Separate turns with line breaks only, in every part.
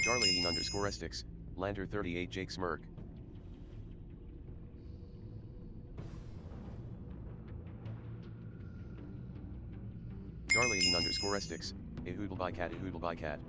Darlene_Estix, Lander 38 Jake Smirk. Darlene_Estix, a hoodle by cat, a hoodle by cat.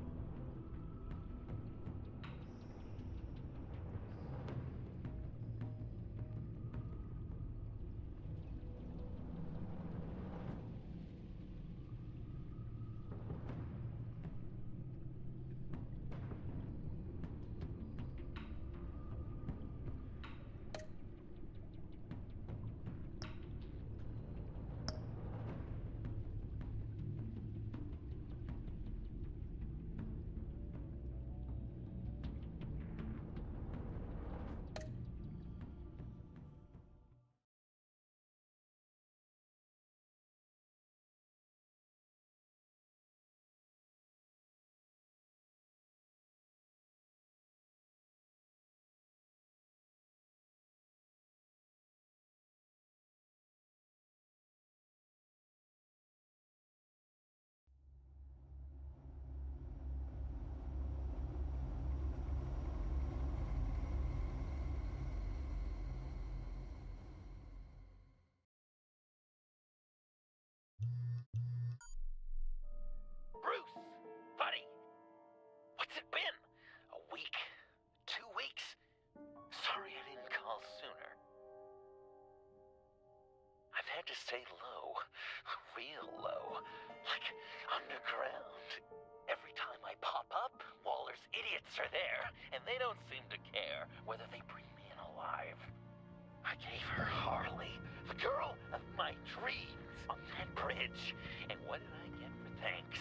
Bruce, buddy, what's it been? A week? 2 weeks? Sorry I didn't call sooner. I've had to stay low, real low, like underground. Every time I pop up, Waller's idiots are there, and they don't seem to care whether they bring me in alive. I gave her Harley, the girl of my dreams, on that bridge, and what did I get for thanks?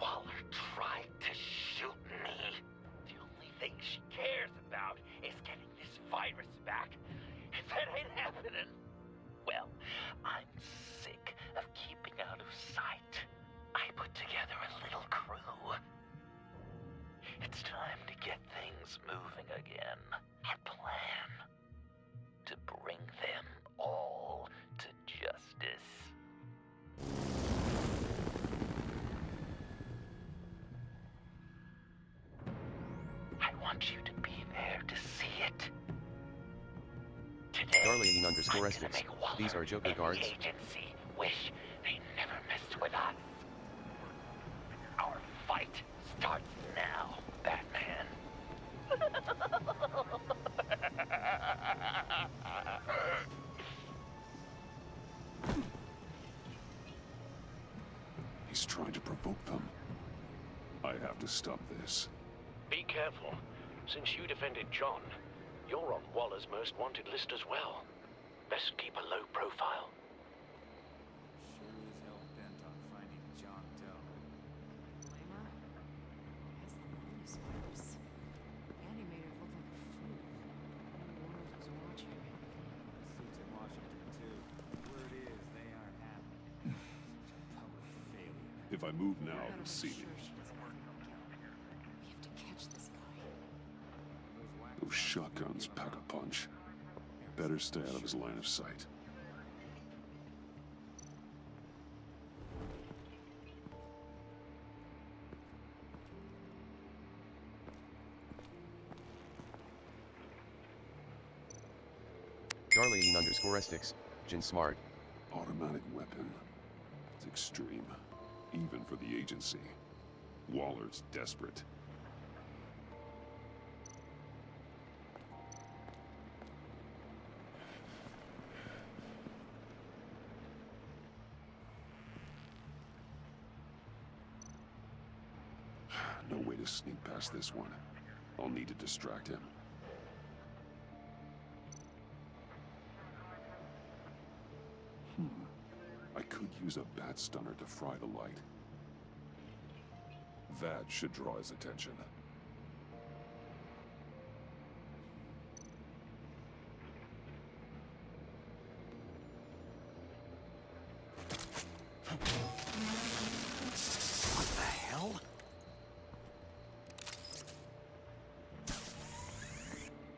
Waller tried to shoot me. The only thing she cares about is getting this virus back. If that ain't happening, well, I'm sick of keeping out of sight. I put together a little crew. It's time to get things moving again. Our plan: to bring them all to justice. I want you to be there to see it. Today,
Darlene_Estix, these are Joker
and
guards.
the agency wish they never messed with us. Our fight starts now, Batman.
He's trying to provoke them. I have to stop this.
Be careful. Since you defended John, you're on Waller's most wanted list as well. Best keep a low profile.
Sure is hell bent on finding John Doe.
Blame her? Has the illness virus. Andy made her look like a fool. The world was watching.
The suits in Washington, too. Word is, they aren't happy. Such a public failure.
If I move now,
Better
they'll
make
see
sure
me.
she doesn't freak out. We have to catch this guy.
Those shotguns pack a punch. Better stay out of his line of sight.
Darlene_Estix, Jin Smart.
Automatic weapon. It's extreme. Even for the agency. Waller's desperate. No way to sneak past this one. I'll need to distract him. I could use a bat stunner to fry the light. That should draw his attention.
What the hell?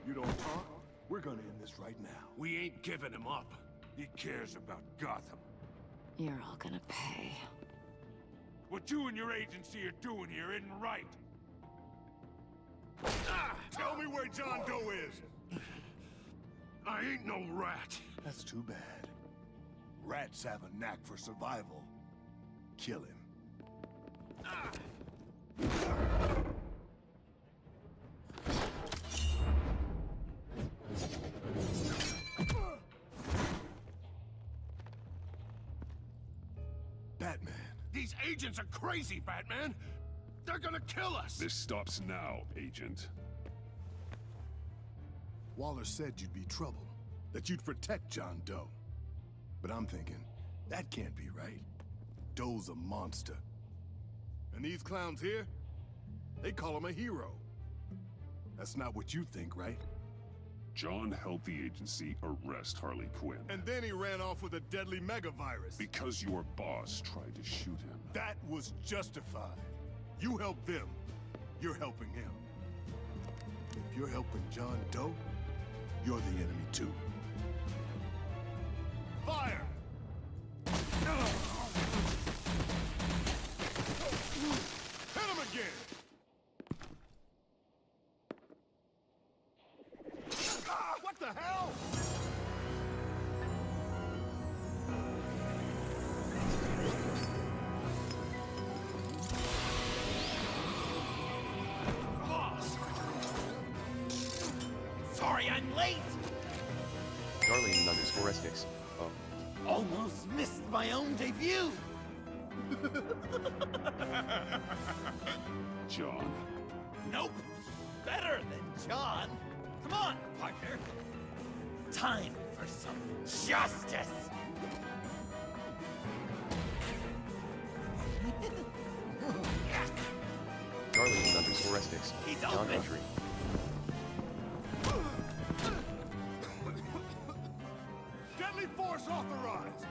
You don't talk? We're gonna end this right now.
We ain't giving him up. He cares about Gotham.
You're all gonna pay.
What you and your agency are doing here isn't right. Tell me where John Doe is! I ain't no rat!
That's too bad. Rats have a knack for survival. Kill him. Batman.
These agents are crazy, Batman! They're gonna kill us!
This stops now, Agent.
Waller said you'd be trouble, that you'd protect John Doe. But I'm thinking, that can't be right. Doe's a monster. And these clowns here, they call him a hero. That's not what you think, right?
John helped the agency arrest Harley Quinn.
And then he ran off with a deadly megavirus.
Because your boss tried to shoot him.
That was justified. You helped them, you're helping him. If you're helping John Doe, you're the enemy too. Fire! Hit him again! What the hell?
Sorry I'm late!
Darlene underscore Estics. Oh.
Almost missed my own debut!
John.
Nope! Better than John! Come on, partner! Time for some justice!
Darlene underscore Estics.
He's
John
open.
entry.
Deadly force authorized!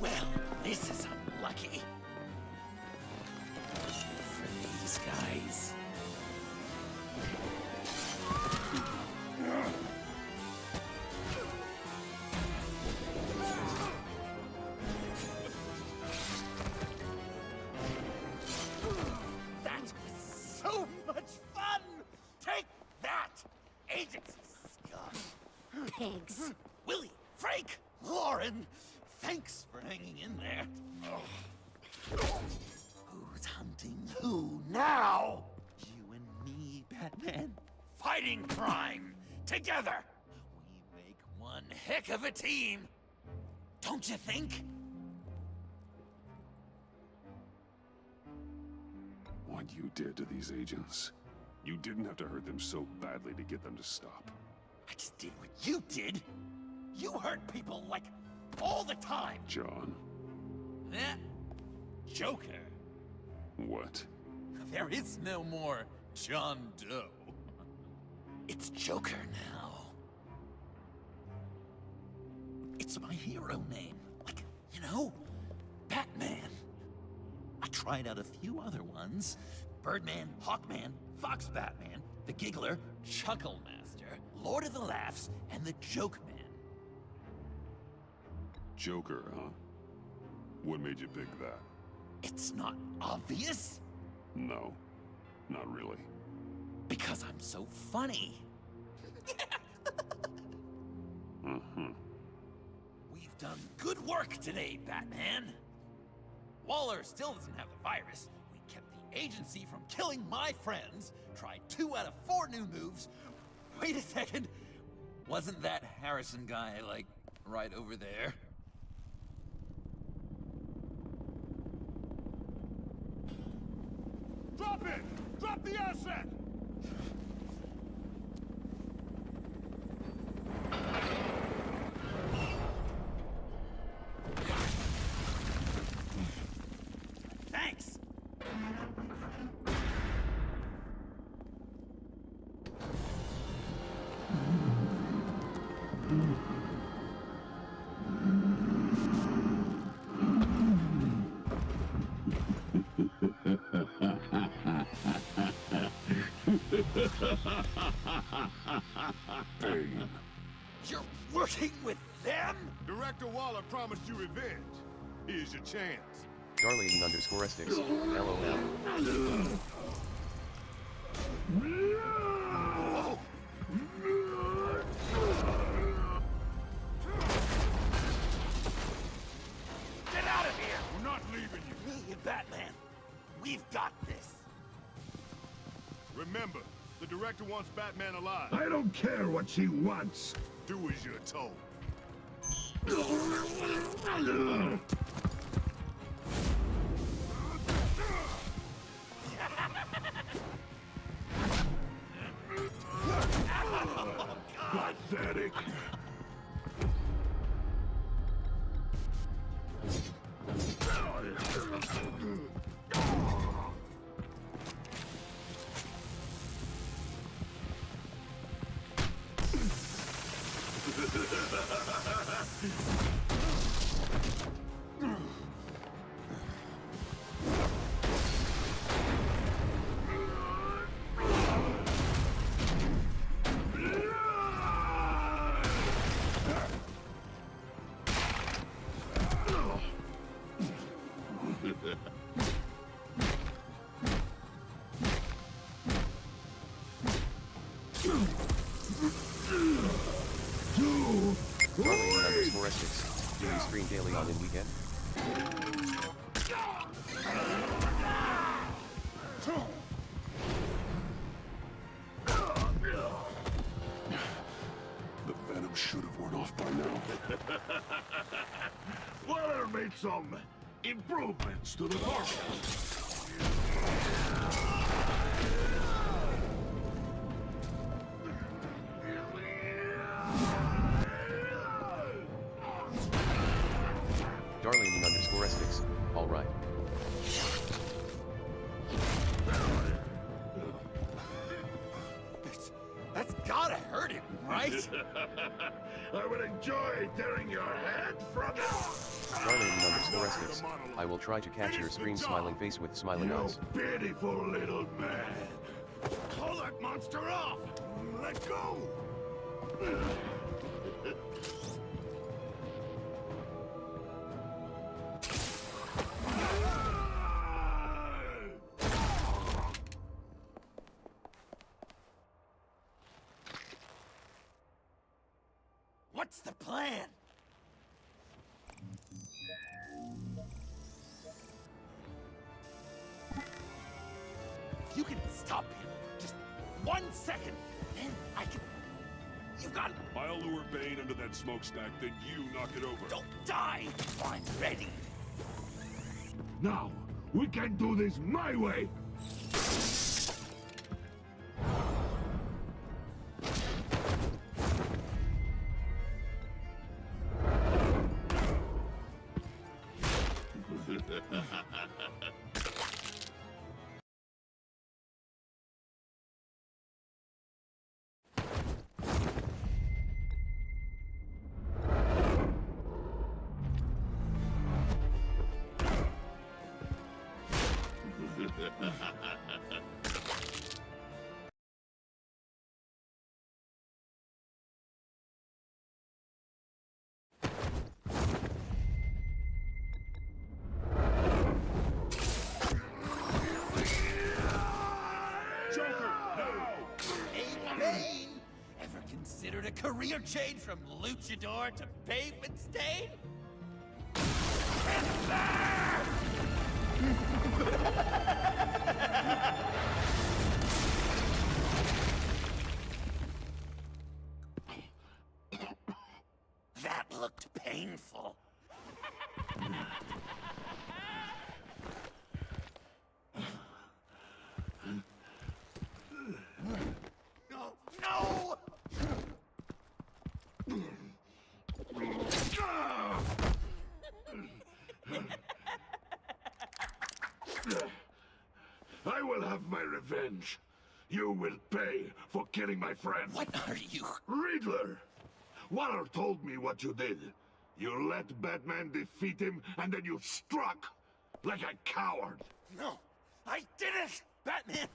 Well, this is unlucky. For these guys. That was so much fun! Take that, agency scum!
Pigs.
Willie, Frank, Lauren, thanks for hanging in there. Who's hunting who now? You and me, Batman. Fighting crime together. We make one heck of a team. Don't you think?
What you did to these agents. You didn't have to hurt them so badly to get them to stop.
I just did what you did. You hurt people like all the time.
John.
Eh? Joker.
What?
There is no more John Doe. It's Joker now. It's my hero name. Like, you know, Batman. I tried out a few other ones. Birdman, Hawkman, Fox Batman, the Giggler, Chuckle Master, Lord of the Laughs, and the Joke Man.
Joker, huh? What made you pick that?
It's not obvious.
No, not really.
Because I'm so funny. We've done good work today, Batman. Waller still doesn't have the virus. We kept the agency from killing my friends, tried 2 out of 4 new moves. Wait a second. Wasn't that Harrison guy, like, right over there?
Drop it! Drop the asset!
Thanks!
Bane.
You're working with them?
Director Waller promised you revenge. Here's your chance.
Darlene_Sticks. LOL.
Get out of here!
We're not leaving you.
Me and Batman, we've got this.
Remember, the director wants Batman alive.
I don't care what she wants.
Do as you're told.
Pathetic.
Darlene_Sticks. Do you stream daily on in weekend?
The venom should have worn off by now.
Waller made some improvements to the formula.
Darlene_Sticks. Alright.
That's gotta hurt him, right?
I would enjoy tearing your head from it.
Darlene_Sticks. I will try to catch your screen smiling face with smiling eyes.
You pitiful little man. Call that monster off. Let go.
What's the plan? If you can stop him for just 1 second, then I can... You got...
I'll lure Bane under that smokestack, then you knock it over.
Don't die before I'm ready.
Now, we can do this my way.
Considered a career change from luchador to pavement stain? That looked painful. No! No!
I will have my revenge. You will pay for killing my friend.
What are you?
Riddler! Waller told me what you did. You let Batman defeat him, and then you struck like a coward.
No, I didn't! Batman!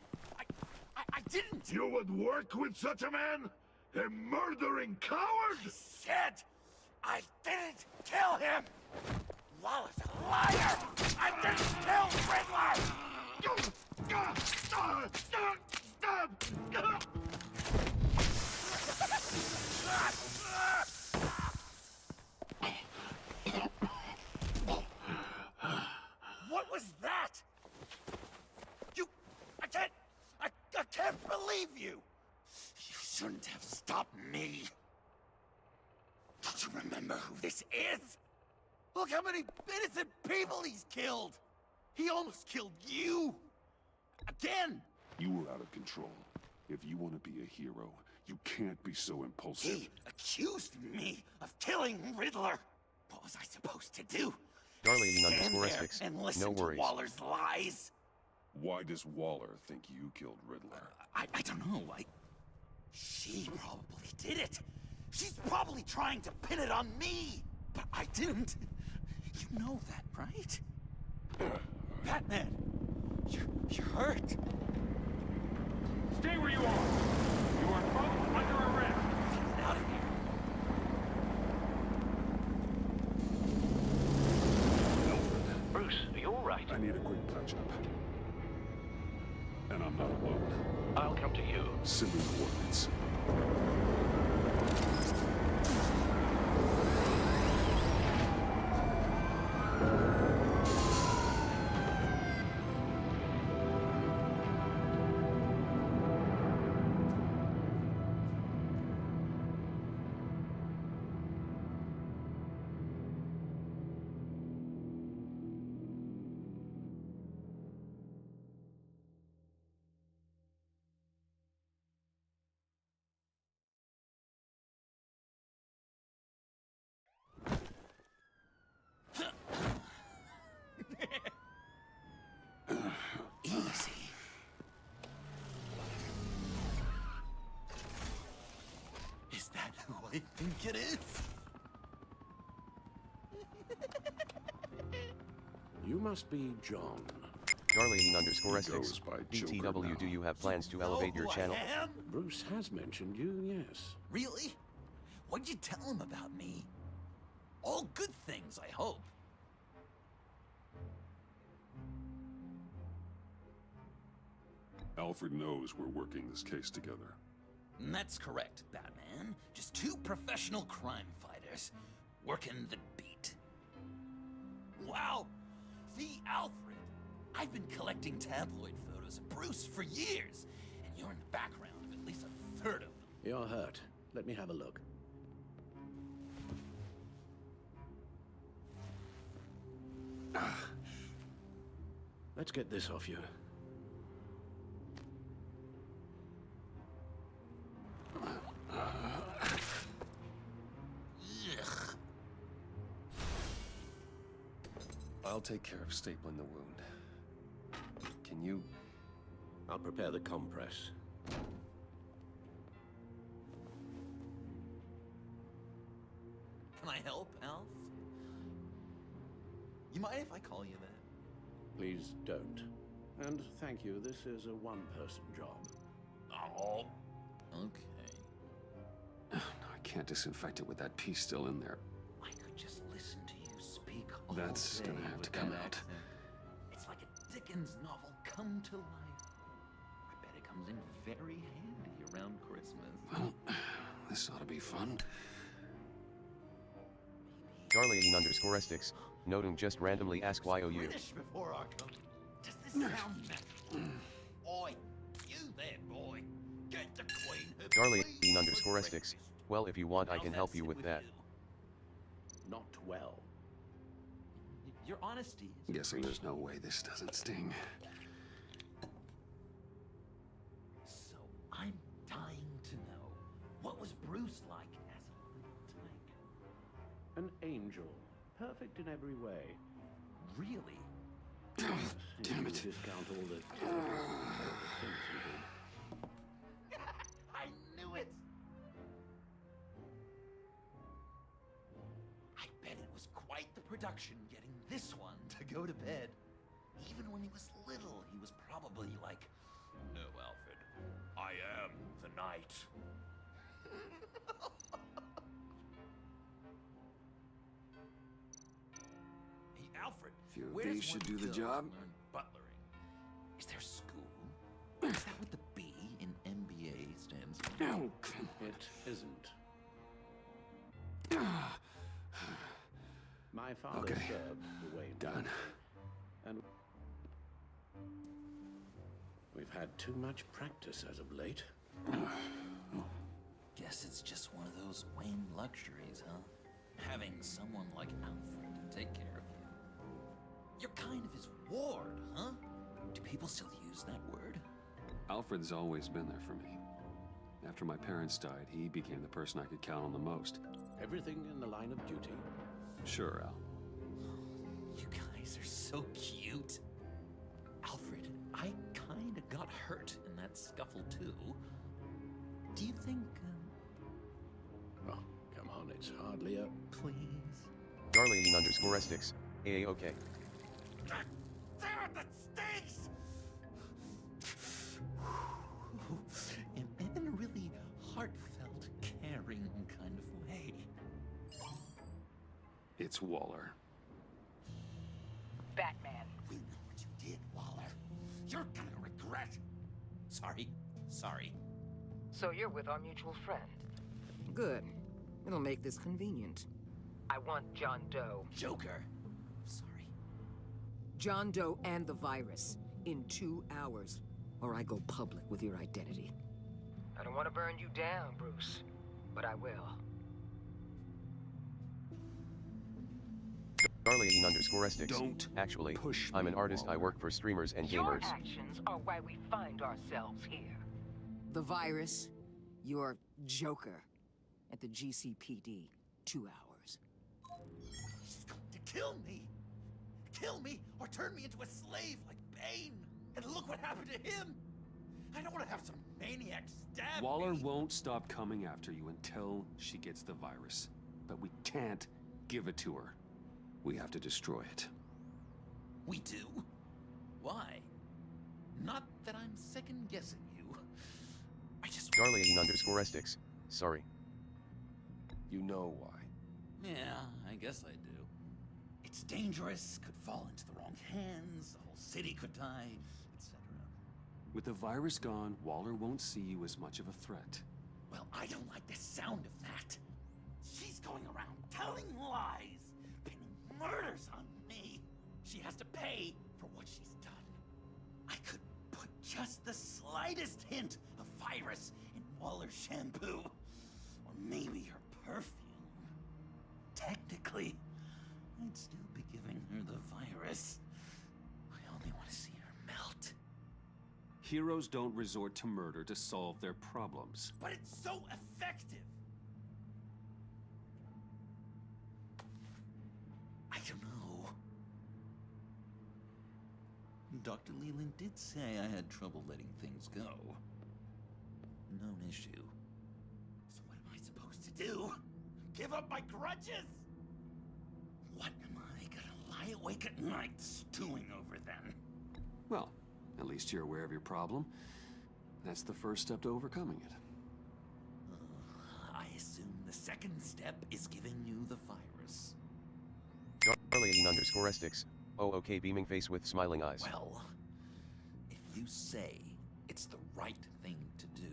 I didn't!
You would work with such a man? A murdering coward?
I said I didn't kill him! Waller's a liar! I didn't What was that? You... I can't believe you! You shouldn't have stopped me. Don't you remember who this is? Look how many innocent people he's killed! He almost killed you! Again!
You were out of control. If you want to be a hero, you can't be so impulsive.
He accused me of killing Riddler! What was I supposed to do?
Darlene
Stand
underscore
there
Essex.
and
No
listen to
worries.
Waller's lies?
Why does Waller think you killed Riddler?
I don't know. She probably did it. She's probably trying to pin it on me. But I didn't. You know that, right? Batman! You're hurt.
Stay where you are. You are both under arrest.
Get out of here.
Bruce, are you all right?
I need a quick patch-up. And I'm not alone.
I'll come to you.
Send me coordinates.
Easy. Is that who I think it is?
You must be John.
Darlene underscore Essex.
goes by Joker
BTW,
now.
do you have plans to elevate your
Know who
channel?
I am?
Bruce has mentioned you, yes.
Really? What'd you tell him about me? All good things, I hope.
Alfred knows we're working this case together.
That's correct, Batman. Just two professional crime fighters working the beat. Wow! The Alfred! I've been collecting tabloid photos of Bruce for years, and you're in the background of at least a third of them.
You're hurt. Let me have a look. Let's get this off you.
Ugh.
I'll take care of stapling the wound. Can you...
I'll prepare the compress.
Can I help, Alf? You mind if I call you that?
Please don't. And thank you, this is a one-person job.
Oh, okay.
No, I can't disinfect it with that piece still in there.
I could just listen to you speak all
That's
day
gonna have
with
to come
that
out.
accent. It's like a Dickens novel come to life. I bet it comes in very handy around Christmas.
Well, this ought to be fun.
Darlene underscore Essex. Noting just randomly ask YOU.
British before our coming. Does this sound natural? Oi, you there, boy. Get the Queen her
Darlene
please
underscore
for
Essex.
breakfast.
Well, if you want, I
How's
can help you
sit
with that.
Not well.
Your honesty is
Guessing there's no way this doesn't sting.
So I'm dying to know, what was Bruce like as a little tyke?
An angel. Perfect in every way.
Really?
Damn it.
Discount all the things you did.
I knew it! I bet it was quite the production getting this one to go to bed. Even when he was little, he was probably like, "No, Alfred, I am the knight." Hey, Alfred,
Few of
where
these
does
should
one
do the
go to
job.
learn butlering? Is there school? Is that what the B in MBA stands for?
No.
It isn't. My father
Okay.
served the way.
Done.
And had too much practice as of late.
Guess it's just one of those Wayne luxuries, huh? Having someone like Alfred to take care of you. You're kind of his ward, huh? Do people still use that word?
Alfred's always been there for me. After my parents died, he became the person I could count on the most.
Everything in the line of duty.
Sure, Al.
You guys are so cute. Alfred, I kinda got hurt in that scuffle too. Do you think,
Oh, come on, it's hardly a...
please?
Darlene_Estix, AAOK.
God damn it, that stinks! In a really heartfelt, caring kind of way.
It's Waller.
Batman.
We know what you did, Waller. You're gonna regret. Sorry.
So you're with our mutual friend. Good. It'll make this convenient. I want John Doe.
Joker. Sorry.
John Doe and the virus in 2 hours, or I go public with your identity. I don't want to burn you down, Bruce, but I will.
Darlene_Estix.
Don't
Actually,
push
I'm
me,
an artist. I
Waller.
work for streamers and
Your
gamers.
actions are why we find ourselves here. The virus, your Joker, at the GCPD, 2 hours.
She's going to kill me. Kill me or turn me into a slave like Bane. And look what happened to him. I don't want to have some maniac stab
Waller
me.
won't stop coming after you until she gets the virus. But we can't give it to her. We have to destroy it.
We do? Why? Not that I'm second-guessing you. I just...
Darlene_Estix. Sorry.
You know why.
Yeah, I guess I do. It's dangerous, could fall into the wrong hands, the whole city could die, etc.
With the virus gone, Waller won't see you as much of a threat.
Well, I don't like the sound of that. She's going around telling lies, pinning murders on me. She has to pay for what she's done. I could put just the slightest hint of virus in Waller's shampoo. Or maybe her perfume. Technically, I'd still be giving her the virus. I only want to see her melt.
Heroes don't resort to murder to solve their problems.
But it's so effective! I don't know. Dr. Leland did say I had trouble letting things go. Known issue. So what am I supposed to do? Give up my grudges? What am I gonna lie awake at night stewing over then?
Well, at least you're aware of your problem. That's the first step to overcoming it.
I assume the second step is giving you the virus.
Darlene_Estix. Oh, okay, beaming face with smiling eyes.
Well, if you say it's the right thing to do.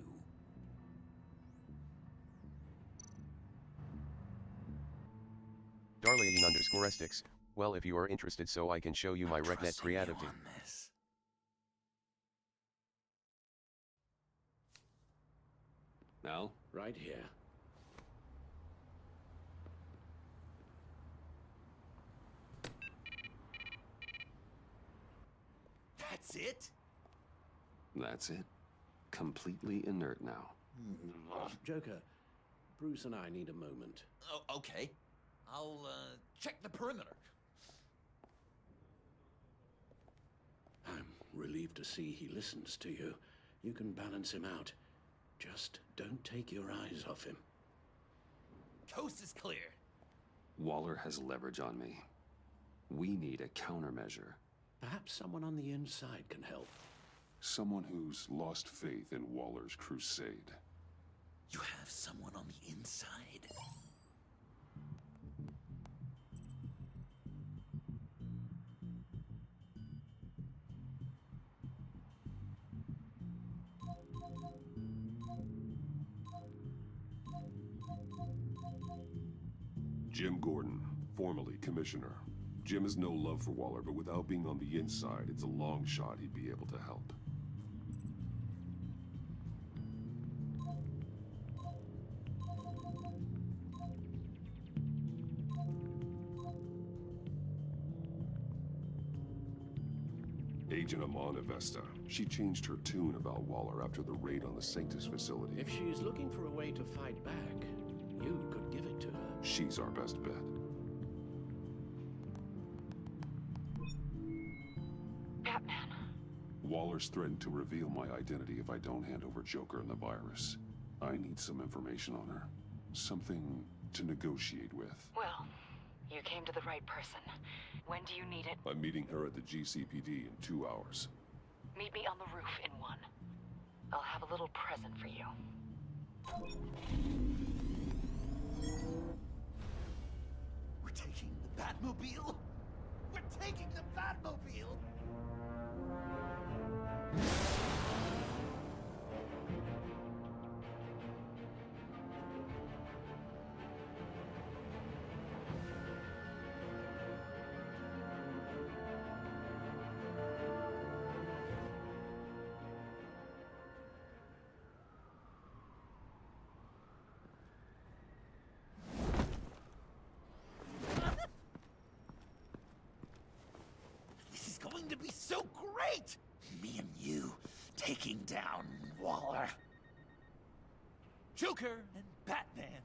Darlene_Estix. Well, if you are interested, so I can show you my
I'm
RecNet
trusting
creative
you
team.
on this.
Al?
Right here.
That's it?
That's it. Completely inert now.
Joker, Bruce and I need a moment.
Oh, okay. I'll, check the perimeter.
I'm relieved to see he listens to you. You can balance him out. Just don't take your eyes off him.
Coast is clear.
Waller has leverage on me. We need a countermeasure.
Perhaps someone on the inside can help.
Someone who's lost faith in Waller's crusade.
You have someone on the inside?
Jim Gordon, formerly commissioner. Jim has no love for Waller, but without being on the inside, it's a long shot he'd be able to help. Agent Amanda Vesta. She changed her tune about Waller after the raid on the Sanctus facility.
If she's looking for a way to fight back, you could give it to her.
She's our best bet.
Batman.
Waller's threatened to reveal my identity if I don't hand over Joker and the virus. I need some information on her. Something to negotiate with.
Well, you came to the right person. When do you need it?
I'm meeting her at the GCPD in 2 hours.
Meet me on the roof in 1. I'll have a little present for you.
We're taking the Batmobile? We're taking the Batmobile! This is going to be so great! Me and you taking down Waller. Joker and Batman,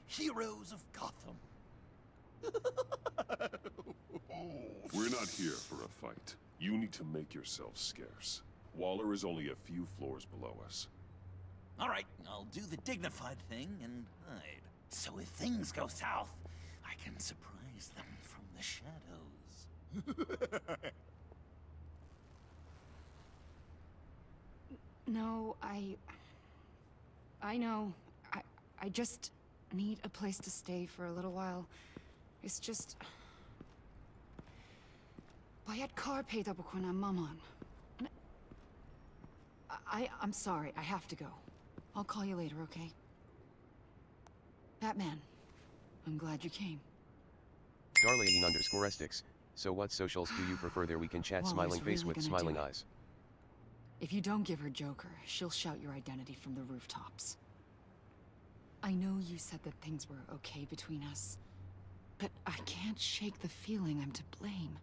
heroes of Gotham.
We're not here for a fight. You need to make yourself scarce. Waller is only a few floors below us.
All right, I'll do the dignified thing and hide. So if things go south, I can surprise them from the shadows.
No, I know. I just need a place to stay for a little while. It's just... Bayat kar peyda bukunam maman. I'm sorry, I have to go. I'll call you later, okay? Batman, I'm glad you came.
Darlene_Estix. So what socials do you prefer there we can chat?
Waller's
Smiling face
really
with
gonna
smiling
do it.
eyes.
If you don't give her Joker, she'll shout your identity from the rooftops. I know you said that things were okay between us, but I can't shake the feeling I'm to blame.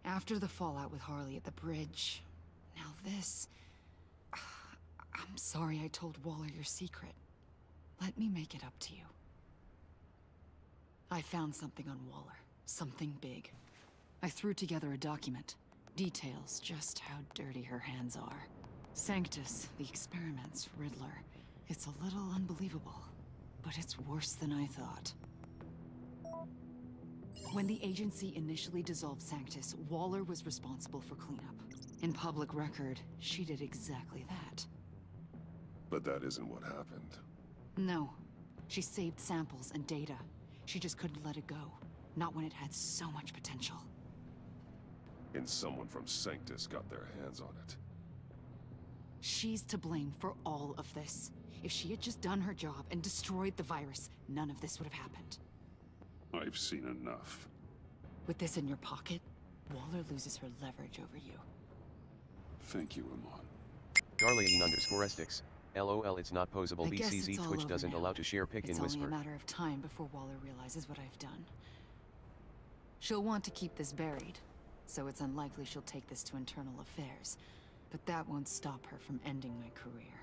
After the fallout with Harley at the bridge, now this... I'm sorry I told Waller your secret. Let me make it up to you. I found something on Waller. Something big. I threw together a document. Details just how dirty her hands are. Sanctus, the experiments, Riddler. It's a little unbelievable, but it's worse than I thought. When the agency initially dissolved Sanctus, Waller was responsible for cleanup. In public record, she did exactly that.
But that isn't what happened.
No. She saved samples and data. She just couldn't let it go. Not when it had so much potential.
And someone from Sanctus got their hands on it.
She's to blame for all of this. If she had just done her job and destroyed the virus, none of this would have happened.
I've seen enough.
With this in your pocket, Waller loses her leverage over you.
Thank you, Amon.
Darlene_Estix. LOL, it's not posable.
I guess
BCZ
it's all
Twitch
over
doesn't
now.
allow to share pic
It's
in
only
whisper.
a matter of time before Waller realizes what I've done. She'll want to keep this buried, so it's unlikely she'll take this to internal affairs. But that won't stop her from ending my career.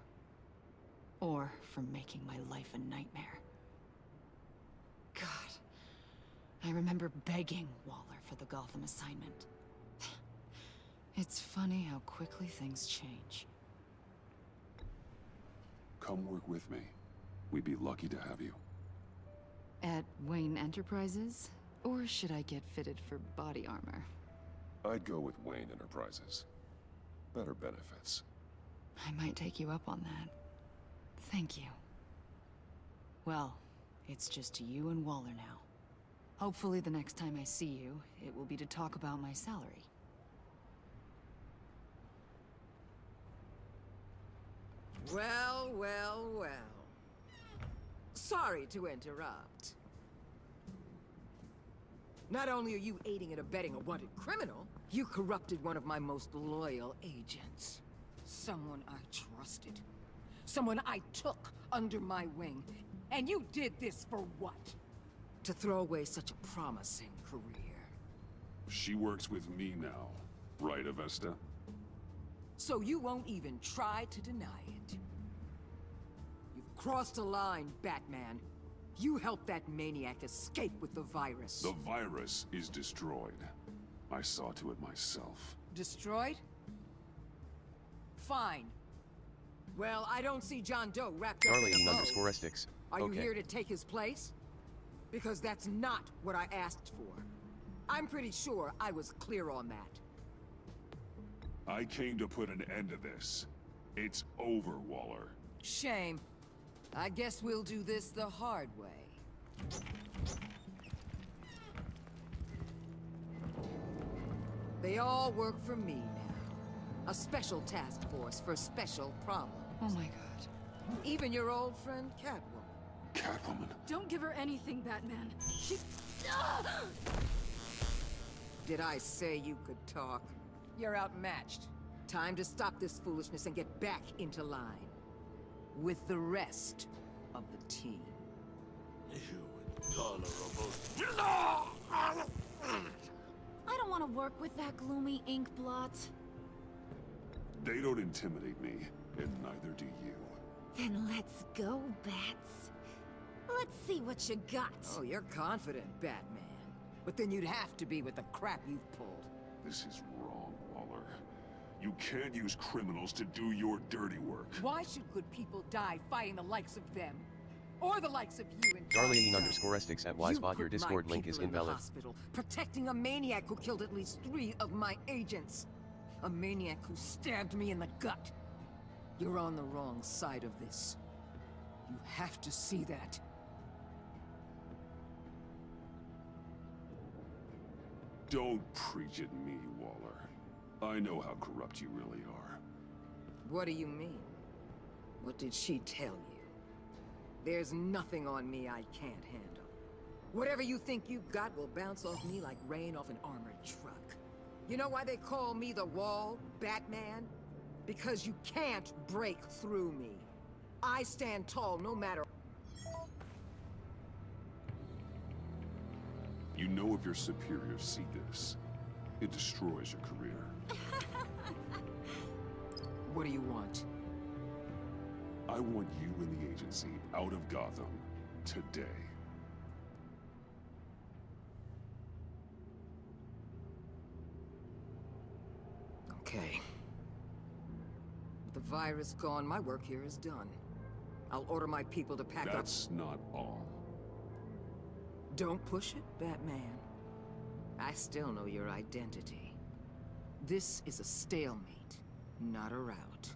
Or from making my life a nightmare. God. I remember begging Waller for the Gotham assignment. It's funny how quickly things change.
Come work with me. We'd be lucky to have you.
At Wayne Enterprises? Or should I get fitted for body armor?
I'd go with Wayne Enterprises. Better benefits.
I might take you up on that. Thank you. Well, it's just you and Waller now. Hopefully the next time I see you, it will be to talk about my salary.
Well, well, well. Sorry to interrupt. Not only are you aiding and abetting a wanted criminal, you corrupted one of my most loyal agents. Someone I trusted. Someone I took under my wing. And you did this for what? To throw away such a promising career.
She works with me now. Right, Avesta?
So you won't even try to deny it. You've crossed a line, Batman. You helped that maniac escape with the virus.
The virus is destroyed. I saw to it myself.
Destroyed? Fine. Well, I don't see John Doe wrapped up in a
Darlene
bow.
underscore S6.
Are you
Okay.
here to take his place? Because that's not what I asked for. I'm pretty sure I was clear on that.
I came to put an end to this. It's over, Waller.
Shame. I guess we'll do this the hard way. They all work for me now. A special task force for special problems.
Oh my god.
Even your old friend Catwoman.
Catwoman?
Don't give her anything, Batman. She...
Did I say you could talk? You're outmatched. Time to stop this foolishness and get back into line. With the rest of the team.
You intolerable.
I don't want to work with that gloomy ink blot.
They don't intimidate me, and neither do you.
Then let's go, Bats. Let's see what you got.
Oh, you're confident, Batman. But then you'd have to be with the crap you've pulled.
This is wrong, Waller. You can't use criminals to do your dirty work.
Why should good people die fighting the likes of them? Or the likes of you and
Darlene underscore S6 at Wisebot. Your Discord link is
in the
invalid.
hospital, protecting a maniac who killed at least 3 of my agents. A maniac who stabbed me in the gut. You're on the wrong side of this. You have to see that.
Don't preach at me, Waller. I know how corrupt you really are.
What do you mean? What did she tell you? There's nothing on me I can't handle. Whatever you think you got will bounce off me like rain off an armored truck. You know why they call me the Wall, Batman? Because you can't break through me. I stand tall no matter...
You know if your superiors see this, it destroys your career.
What do you want?
I want you and the agency out of Gotham today.
Okay. With the virus gone, my work here is done. I'll order my people to pack up...
That's not all.
Don't push it, Batman. I still know your identity. This is a stalemate, not a rout.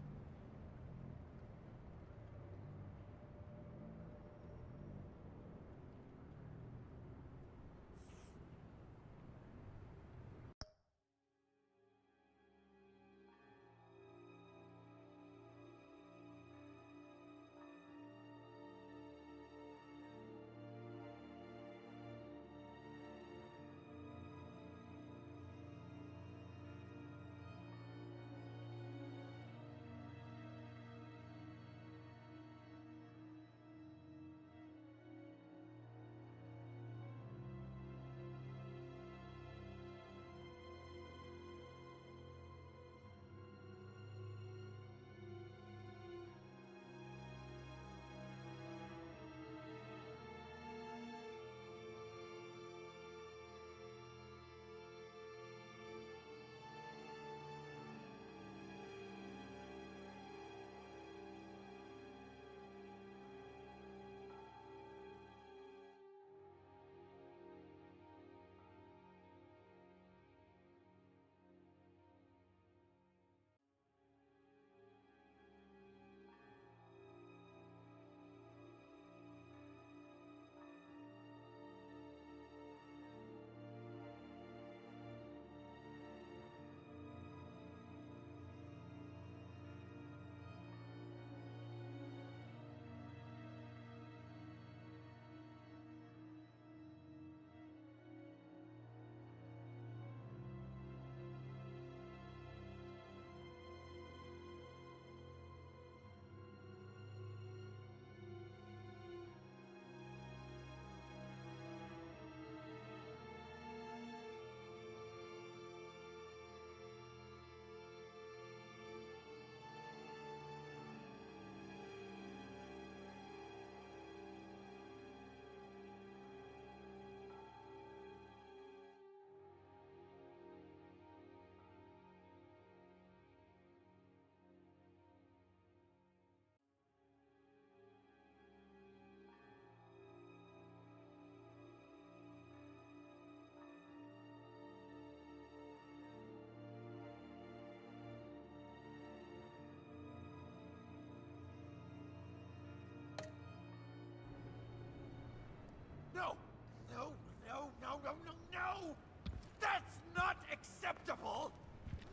acceptable!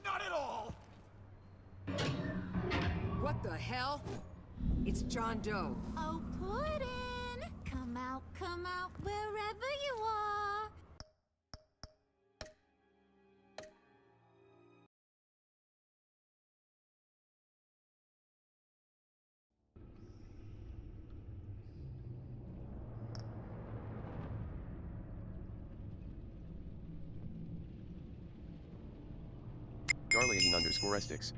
Not at all!
What the hell? It's John Doe.
Oh, Puddin'! Come out, wherever you are!
Darlene_Essex.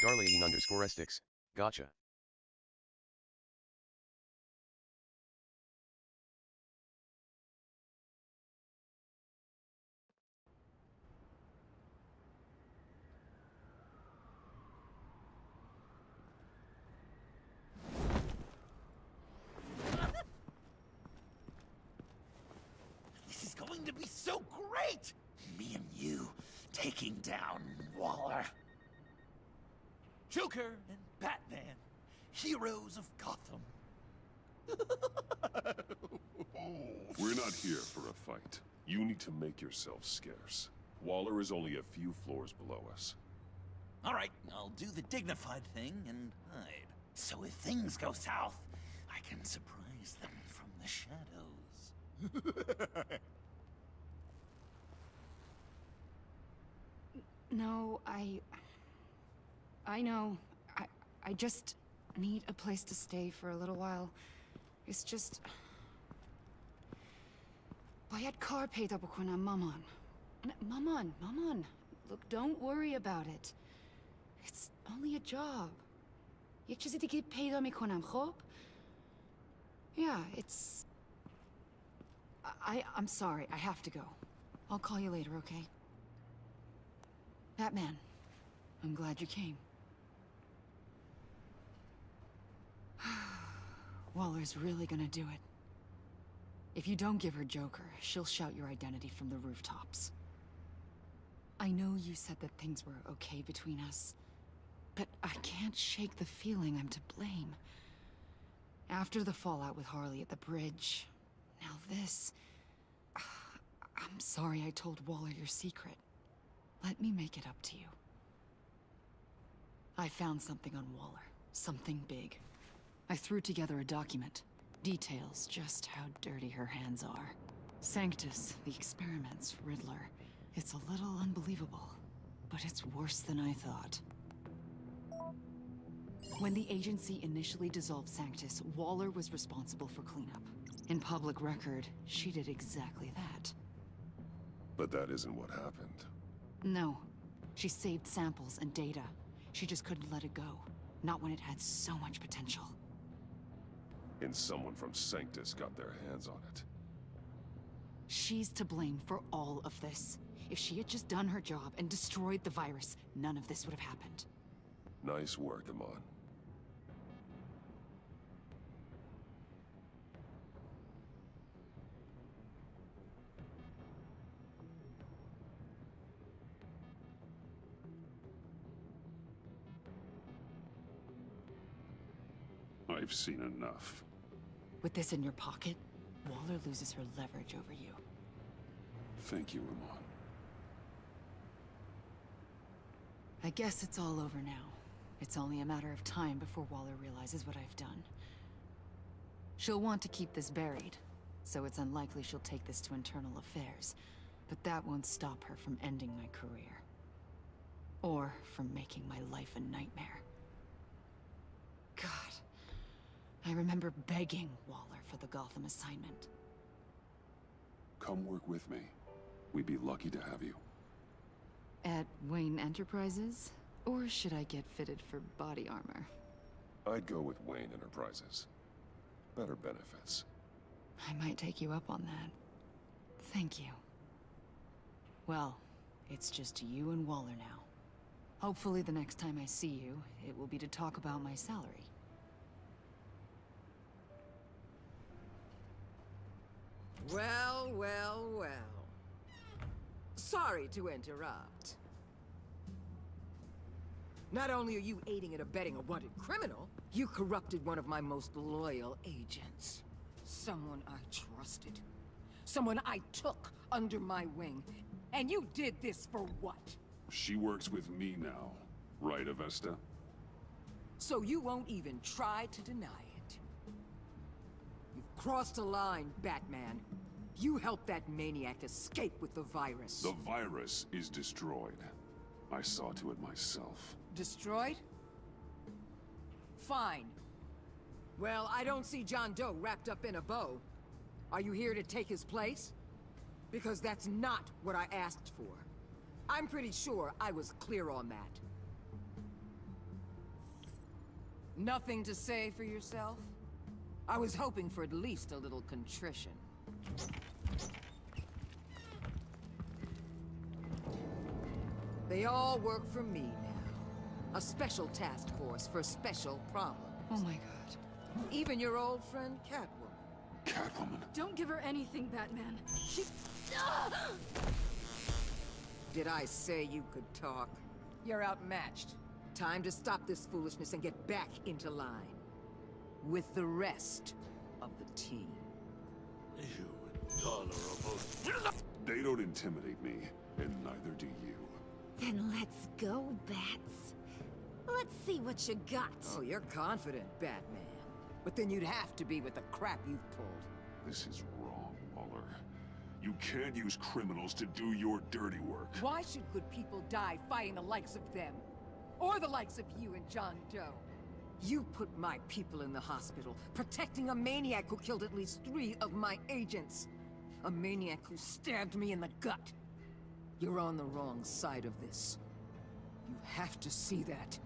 Darlene_Essex. Gotcha.
This is going to be so great! Me and you taking down Waller. Joker and Batman, heroes of Gotham.
We're not here for a fight. You need to make yourself scarce. Waller is only a few floors below us.
All right, I'll do the dignified thing and hide. So if things go south, I can surprise them from the shadows.
No, I know. I just need a place to stay for a little while. It's just... Bayad kar peyda bukonam maman. Maman. Look, don't worry about it. It's only a job. Yek chizi dige peyda mikonam, khob? Yeah, it's... I'm sorry, I have to go. I'll call you later, okay? Batman, I'm glad you came. Waller's really gonna do it. If you don't give her Joker, she'll shout your identity from the rooftops. I know you said that things were okay between us, but I can't shake the feeling I'm to blame. After the fallout with Harley at the bridge, now this... I'm sorry I told Waller your secret. Let me make it up to you. I found something on Waller. Something big. I threw together a document. Details just how dirty her hands are. Sanctus, the experiments, Riddler. It's a little unbelievable, but it's worse than I thought. When the agency initially dissolved Sanctus, Waller was responsible for cleanup. In public record, she did exactly that.
But that isn't what happened.
No. She saved samples and data. She just couldn't let it go. Not when it had so much potential.
And someone from Sanctus got their hands on it.
She's to blame for all of this. If she had just done her job and destroyed the virus, none of this would have happened.
Nice work, Amon. I've seen enough.
With this in your pocket, Waller loses her leverage over you.
Thank you, Amon.
I guess it's all over now. It's only a matter of time before Waller realizes what I've done. She'll want to keep this buried, so it's unlikely she'll take this to internal affairs. But that won't stop her from ending my career. Or from making my life a nightmare. God. I remember begging Waller for the Gotham assignment.
Come work with me. We'd be lucky to have you.
At Wayne Enterprises? Or should I get fitted for body armor?
I'd go with Wayne Enterprises. Better benefits.
I might take you up on that. Thank you. Well, it's just you and Waller now. Hopefully the next time I see you, it will be to talk about my salary.
Well, well, well. Sorry to interrupt. Not only are you aiding and abetting a wanted criminal, you corrupted one of my most loyal agents. Someone I trusted. Someone I took under my wing. And you did this for what?
She works with me now, right, Avesta?
So you won't even try to deny it. You've crossed a line, Batman. You helped that maniac escape with the virus.
The virus is destroyed. I saw to it myself.
Destroyed? Fine. Well, I don't see John Doe wrapped up in a bow. Are you here to take his place? Because that's not what I asked for. I'm pretty sure I was clear on that. Nothing to say for yourself? I was hoping for at least a little contrition. They all work for me now. A special task force for special problems.
Oh my god.
Even your old friend Catwoman.
Catwoman?
Don't give her anything, Batman. She...
Did I say you could talk? You're outmatched. Time to stop this foolishness and get back into line. With the rest of the team.
You intolerable...
They don't intimidate me, and neither do you.
Then let's go, Bats. Let's see what you got.
Oh, you're confident, Batman. But then you'd have to be with the crap you've pulled.
This is wrong, Waller. You can't use criminals to do your dirty work.
Why should good people die fighting the likes of them? Or the likes of you and John Doe? You put my people in the hospital, protecting a maniac who killed at least 3 of my agents. A maniac who stabbed me in the gut. You're on the wrong side of this. You have to see that.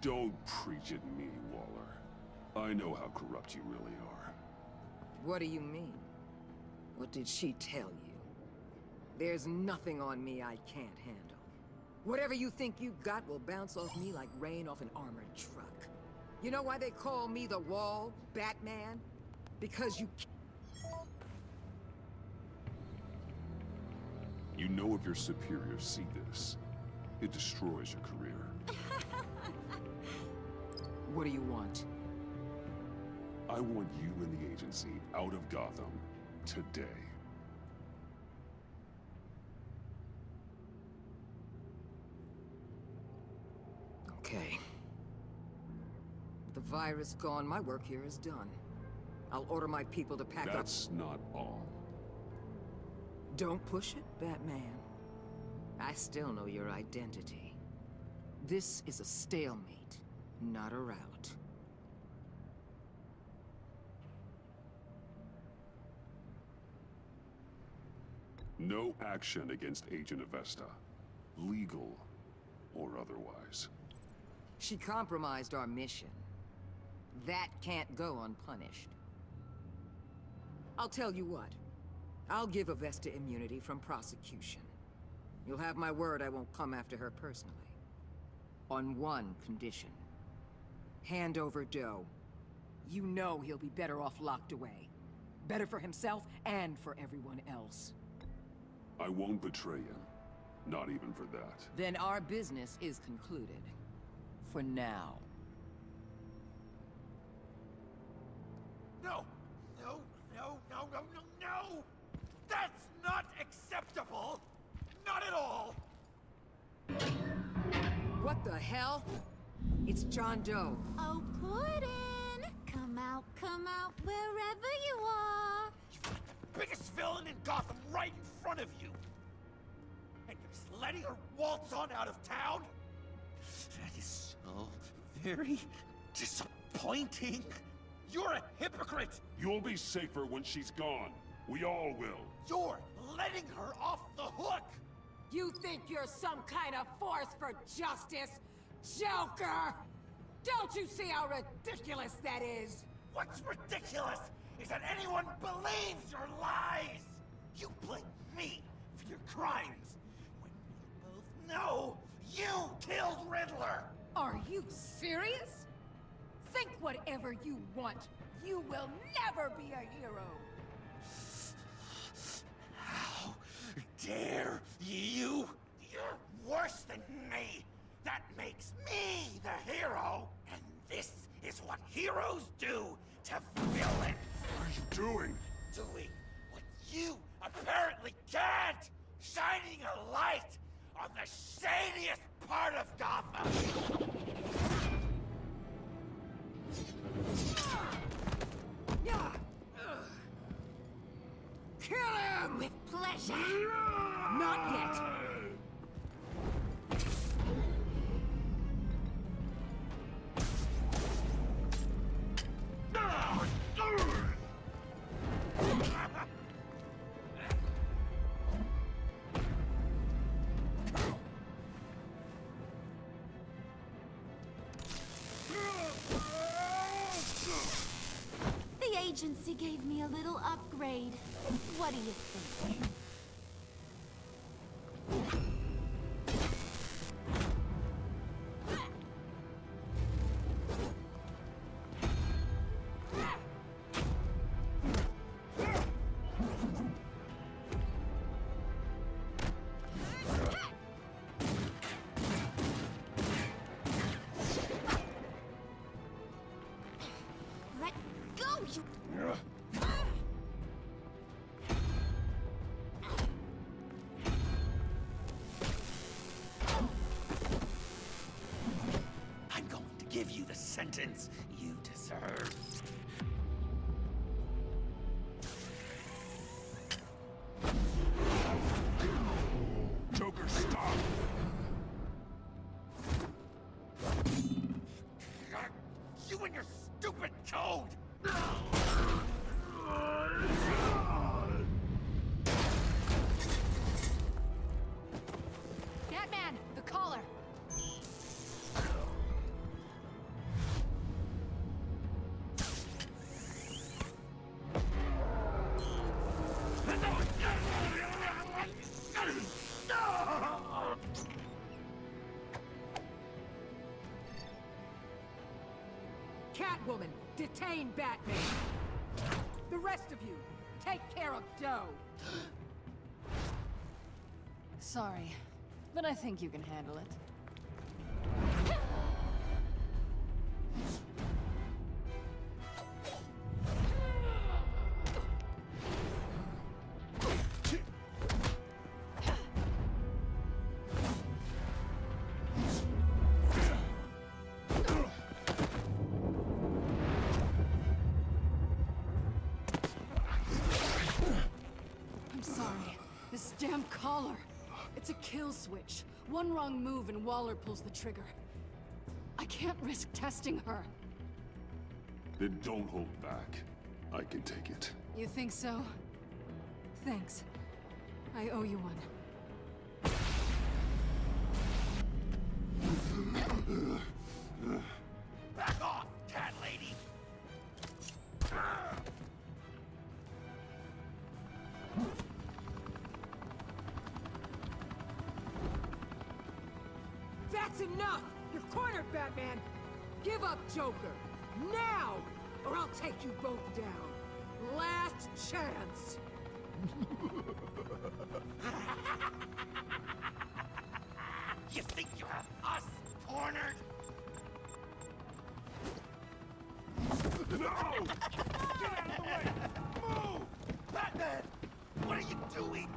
Don't preach at me, Waller. I know how corrupt you really are.
What do you mean? What did she tell you? There's nothing on me I can't handle. Whatever you think you've got will bounce off me like rain off an armored truck. You know why they call me the Wall, Batman? Because you...
You know if your superiors see this, it destroys your career.
What do you want?
I want you and the agency out of Gotham today.
Okay. With the virus gone, my work here is done. I'll order my people to pack up...
That's not all.
Don't push it, Batman. I still know your identity. This is a stalemate, not a rout.
No action against Agent Avesta. Legal or otherwise.
She compromised our mission. That can't go unpunished. I'll tell you what. I'll give Avesta immunity from prosecution. You'll have my word I won't come after her personally. On one condition. Hand over Doe. You know he'll be better off locked away. Better for himself and for everyone else.
I won't betray him. Not even for that.
Then our business is concluded. For now.
No! No, no, no, no, no, no! That's not acceptable! Not at all!
What the hell? It's John Doe.
Oh, Puddin'! Come out, wherever you are!
You've got the biggest villain in Gotham right in front of you! And you're just letting her waltz on out of town? That is so very disappointing! You're a hypocrite!
You'll be safer when she's gone. We all will.
You're letting her off the hook!
You think you're some kind of force for justice, Joker? Don't you see how ridiculous that is?
What's ridiculous is that anyone believes your lies! You blame me for your crimes, when we both know you killed Riddler!
Are you serious? Think whatever you want. You will never be a hero.
How dare you? You're worse than me! That makes me the hero! And this is what heroes do to villains!
What are you doing?
Doing what you apparently can't! Shining a light on the shadiest part of Gotham!
Kill him!
With pleasure.
Not yet.
The agency gave me a little upgrade. What do you think? Let go, you...
I'm going to give you the sentence you deserve.
Joker, stop!
You and your stupid code!
Batman, the collar!
Catwoman, detain Batman. The rest of you, take care of Doe.
Sorry, but I think you can handle it. I'm sorry. This damn collar. It's a kill switch. One wrong move and Waller pulls the trigger. I can't risk testing her.
Then don't hold back. I can take it.
You think so? Thanks. I owe you one.
Back off, cat lady!
That's enough! You're cornered, Batman! Give up Joker! Now! Or I'll take you both down! Last chance!
You think you have us cornered?
No!
Get out of the way! Move! Batman! What are you doing?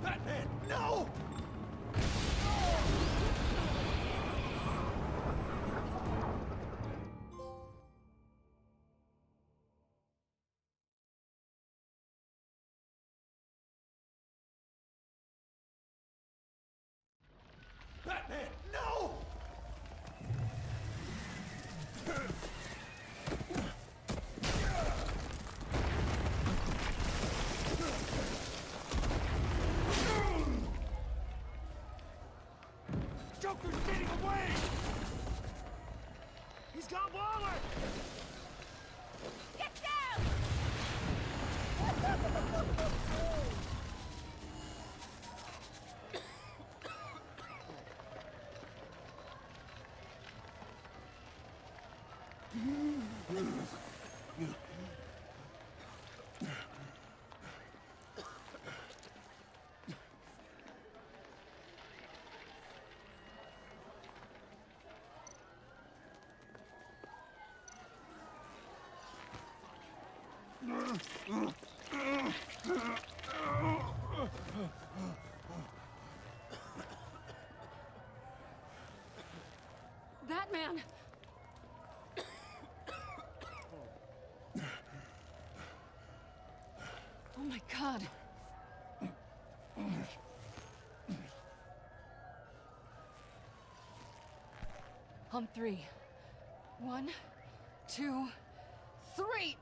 Batman, no!
He's got Waller!
Get down!
Batman! Oh my God. On three. 1, 2, 3!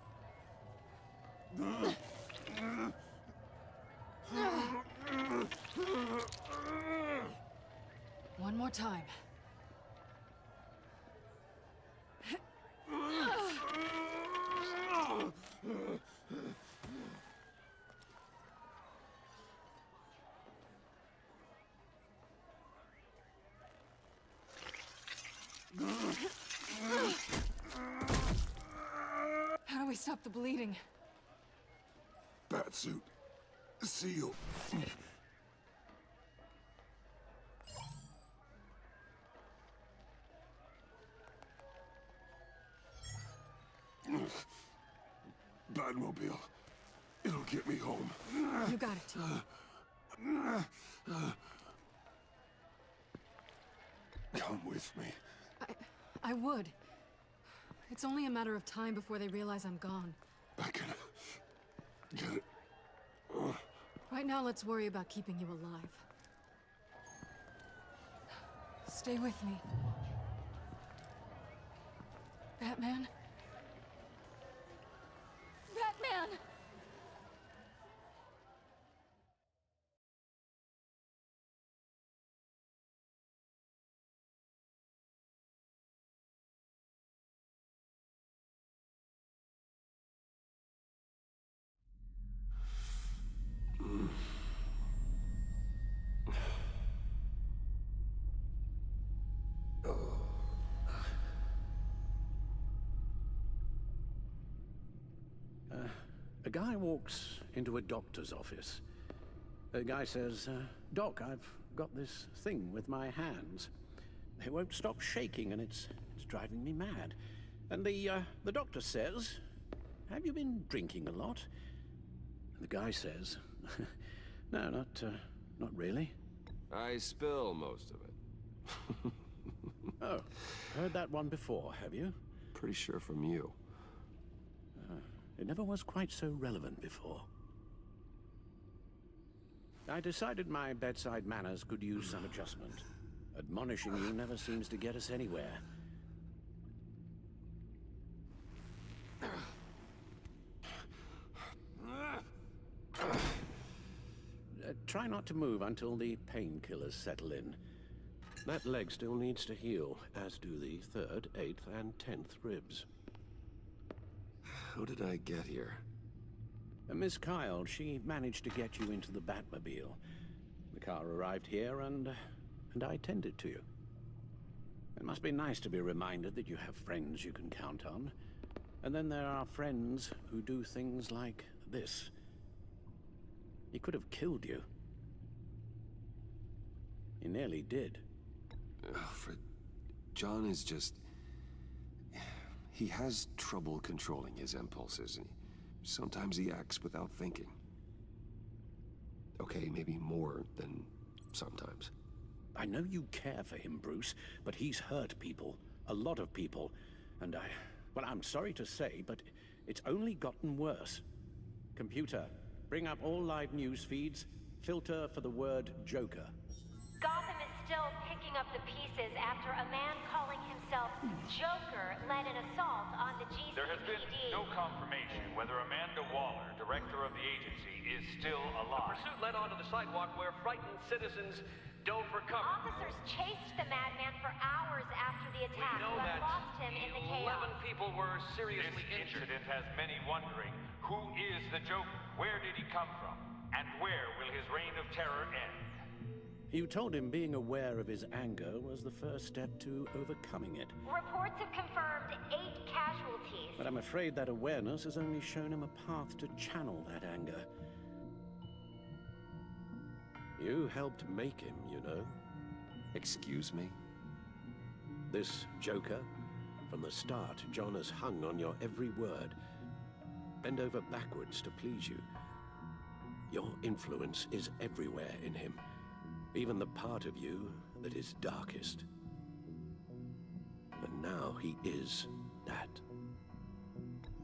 One more time. How do we stop the bleeding?
Batsuit. Seal. Batmobile. It'll get me home.
You got it.
Come with me.
I would. It's only a matter of time before they realize I'm gone.
I can get it.
Right now, let's worry about keeping you alive. Stay with me. Batman? Batman!
A guy walks into a doctor's office. The guy says, Doc, I've got this thing with my hands. They won't stop shaking and it's driving me mad. And the doctor says, have you been drinking a lot? And the guy says, no, not really.
I spill most of it.
Oh, heard that one before, have you?
Pretty sure from you.
It never was quite so relevant before. I decided my bedside manners could use some adjustment. Admonishing you never seems to get us anywhere. Try not to move until the painkillers settle in. That leg still needs to heal, as do the 3rd, 8th, and 10th ribs.
How did I get here?
Miss Kyle, she managed to get you into the Batmobile. The car arrived here, and I tended to you. It must be nice to be reminded that you have friends you can count on. And then there are friends who do things like this. He could have killed you. He nearly did.
Alfred, John is just... He has trouble controlling his impulses, and sometimes he acts without thinking. Okay, maybe more than sometimes.
I know you care for him, Bruce, but he's hurt people. A lot of people. And well, I'm sorry to say, but it's only gotten worse. Computer, bring up all live news feeds. Filter for the word Joker.
Gotham is still picking up the pieces after a man calling himself Joker led an assault on the GCPD.
There has been no confirmation whether Amanda Waller, director of the agency, is still alive.
The pursuit led onto the sidewalk where frightened citizens
dove for cover.
Officers chased the madman for hours after the attack,
We know
but
that
lost him in the
11
chaos.
people were seriously injured. This incident has many wondering, who is the Joker? Where did he come from? And where will his reign of terror end?
You told him being aware of his anger was the first step to overcoming it.
Reports have confirmed 8 casualties.
But I'm afraid that awareness has only shown him a path to channel that anger. You helped make him, you know.
Excuse me?
This Joker, from the start, John has hung on your every word. Bend over backwards to please you. Your influence is everywhere in him. Even the part of you that is darkest. And now he is that.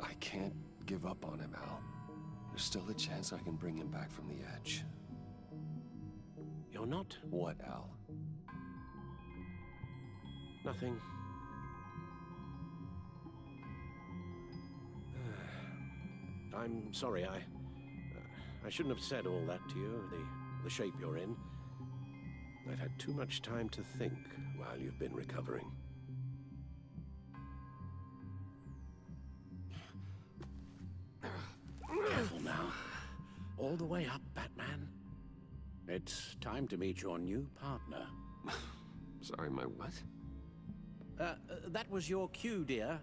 I can't give up on him, Al. There's still a chance I can bring him back from the edge.
You're not?
What, Al?
Nothing. I'm sorry, I shouldn't have said all that to you, the shape you're in. I've had too much time to think while you've been recovering. Careful now. All the way up, Batman. It's time to meet your new partner.
Sorry, my what?
That was your cue, dear.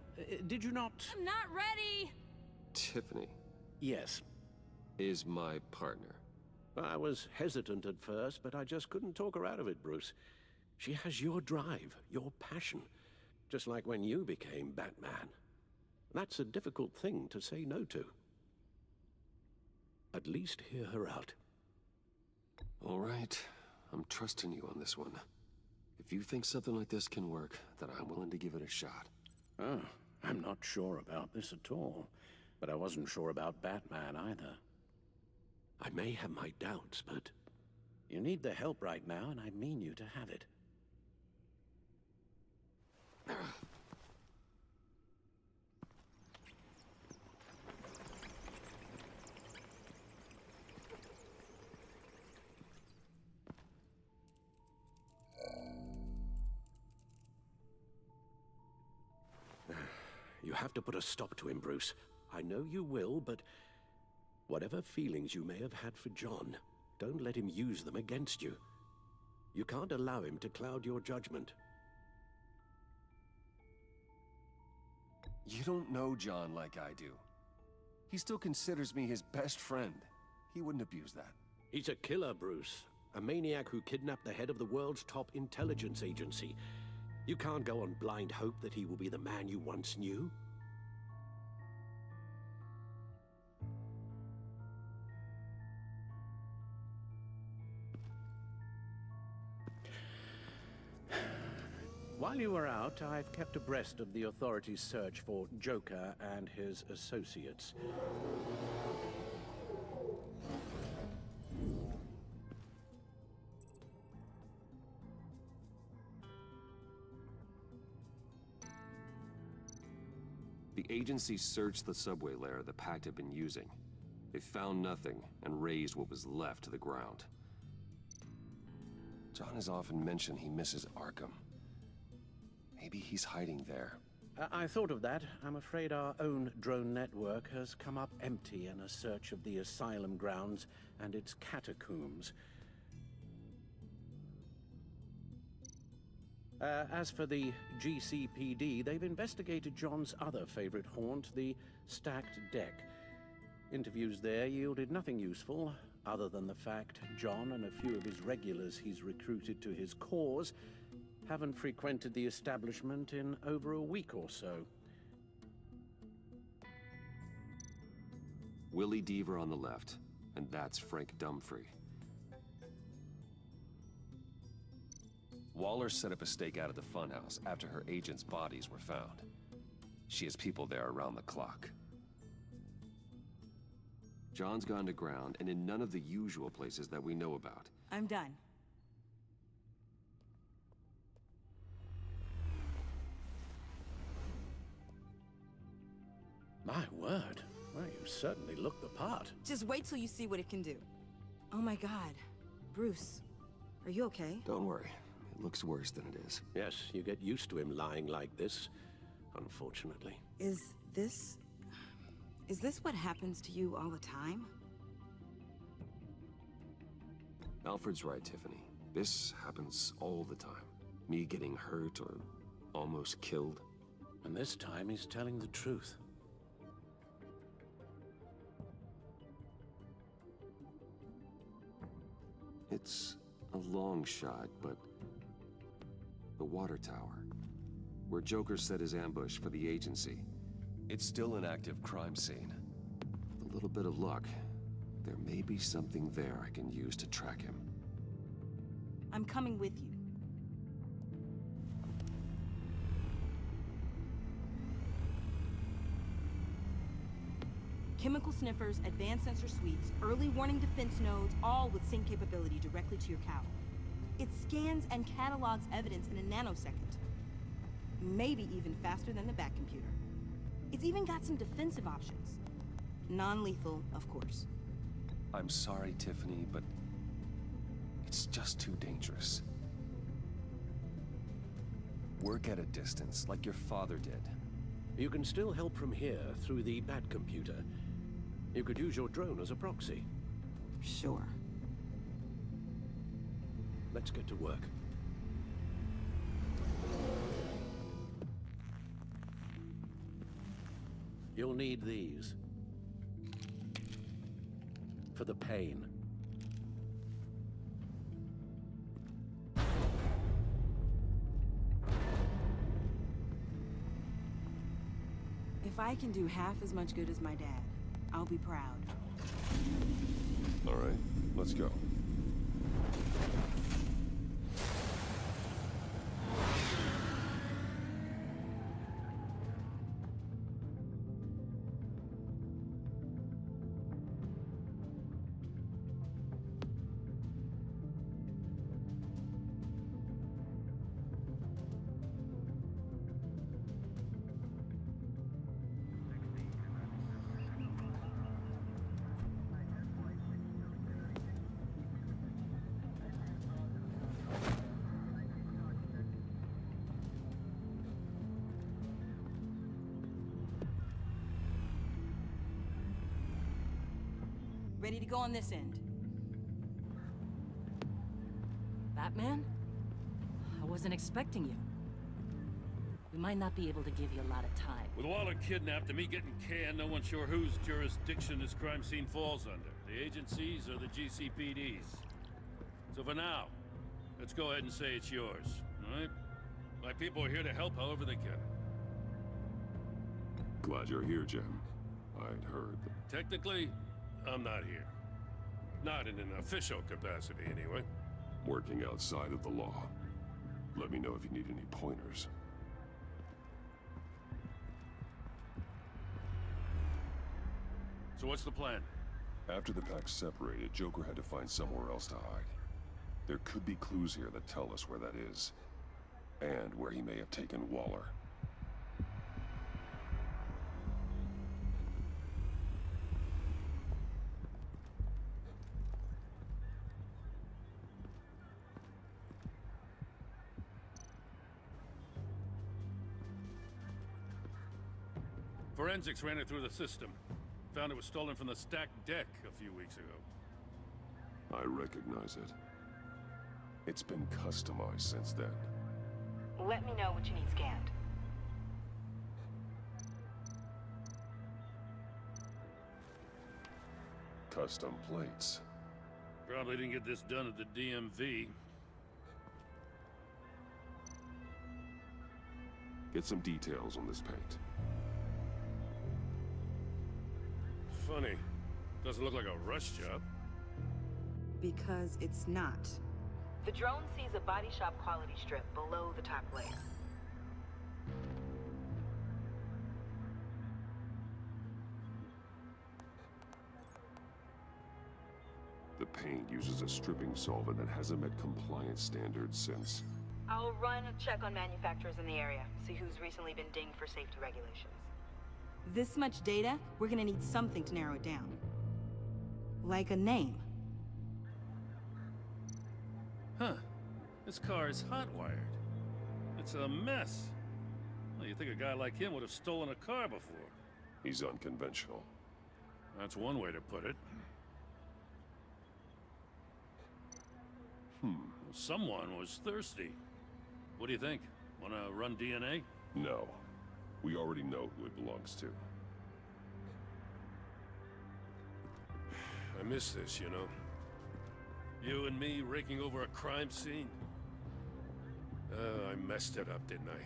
Did you not?
I'm not ready!
Tiffany.
Yes.
Is my partner.
I was hesitant at first, but I just couldn't talk her out of it, Bruce. She has your drive, your passion, just like when you became Batman. That's a difficult thing to say no to. At least hear her out.
All right. I'm trusting you on this one. If you think something like this can work, then I'm willing to give it a shot.
Oh, I'm not sure about this at all. But I wasn't sure about Batman either. I may have my doubts, but you need the help right now, and I mean you to have it. You have to put a stop to him, Bruce. I know you will, but whatever feelings you may have had for John, don't let him use them against you. You can't allow him to cloud your judgment.
You don't know John like I do. He still considers me his best friend. He wouldn't abuse that.
He's a killer, Bruce. A maniac who kidnapped the head of the world's top intelligence agency. You can't go on blind hope that he will be the man you once knew. While you were out, I've kept abreast of the authorities' search for Joker and his associates.
The agency searched the subway lair the Pact had been using. They found nothing and razed what was left to the ground. John has often mentioned he misses Arkham. Maybe he's hiding there.
I thought of that. I'm afraid our own drone network has come up empty in a search of the asylum grounds and its catacombs. As for the GCPD, they've investigated John's other favorite haunt, the stacked deck. Interviews there yielded nothing useful, other than the fact John and a few of his regulars he's recruited to his cause haven't frequented the establishment in over a week or so.
Willie Deaver on the left, and that's Frank Dumfrey. Waller set up a stakeout at the funhouse after her agents' bodies were found. She has people there around the clock. John's gone to ground and in none of the usual places that we know about.
I'm done.
My word. Well, you certainly look the part.
Just wait till you see what it can do. Oh my god. Bruce, Are you okay?
Don't worry. It looks worse than it is.
Yes, you get used to him lying like this, unfortunately.
Is this what happens to you all the time?
Alfred's right, Tiffany. This happens all the time. Me getting hurt or almost killed.
And this time he's telling the truth.
It's a long shot, but the water tower, where Joker set his ambush for the agency, it's still an active crime scene. With a little bit of luck, there may be something there I can use to track him.
I'm coming with you. Chemical sniffers, advanced sensor suites, early warning defense nodes, all with sync capability directly to your cowl. It scans and catalogs evidence in a nanosecond. Maybe even faster than the Bat computer. It's even got some defensive options. Non-lethal, of course.
I'm sorry, Tiffany, but it's just too dangerous. Work at a distance, like your father did.
You can still help from here through the Bat computer. You could use your drone as a proxy.
Sure.
Let's get to work. You'll need these. For the pain.
If I can do half as much good as my dad, I'll be proud.
All right, let's go.
Ready to go on this end.
Batman? I wasn't expecting you. We might not be able to give you a lot of time.
With Waller kidnapped and me getting canned, no one's sure whose jurisdiction this crime scene falls under. The agencies or the GCPD's. So for now, let's go ahead and say it's yours, all right? My people are here to help however they can.
Glad you're here, Jim. I'd heard that...
Technically, I'm not here. Not in an official capacity, anyway.
Working outside of the law. Let me know if you need any pointers.
So what's the plan?
After the pack separated, Joker had to find somewhere else to hide. There could be clues here that tell us where that is. And where he may have taken Waller.
Forensics ran it through the system. Found it was stolen from the stacked deck a few weeks ago.
I recognize it. It's been customized since then.
Let me know what you need scanned.
Custom plates.
Probably didn't get this done at the DMV.
Get some details on this paint.
Funny. Doesn't look like a rush job.
Because it's not. The drone sees a body shop quality strip below the top layer.
The paint uses a stripping solvent that hasn't met compliance standards since...
I'll run a check on manufacturers in the area, see who's recently been dinged for safety regulations. This much data, we're gonna need something to narrow it down. Like a name.
Huh. This car is hot-wired. It's a mess. Well, you'd think a guy like him would have stolen a car before.
He's unconventional.
That's one way to put it. Someone was thirsty. What do you think? Wanna run DNA?
No. We already know who it belongs to.
I miss this, you know. You and me raking over a crime scene. I messed it up, didn't I?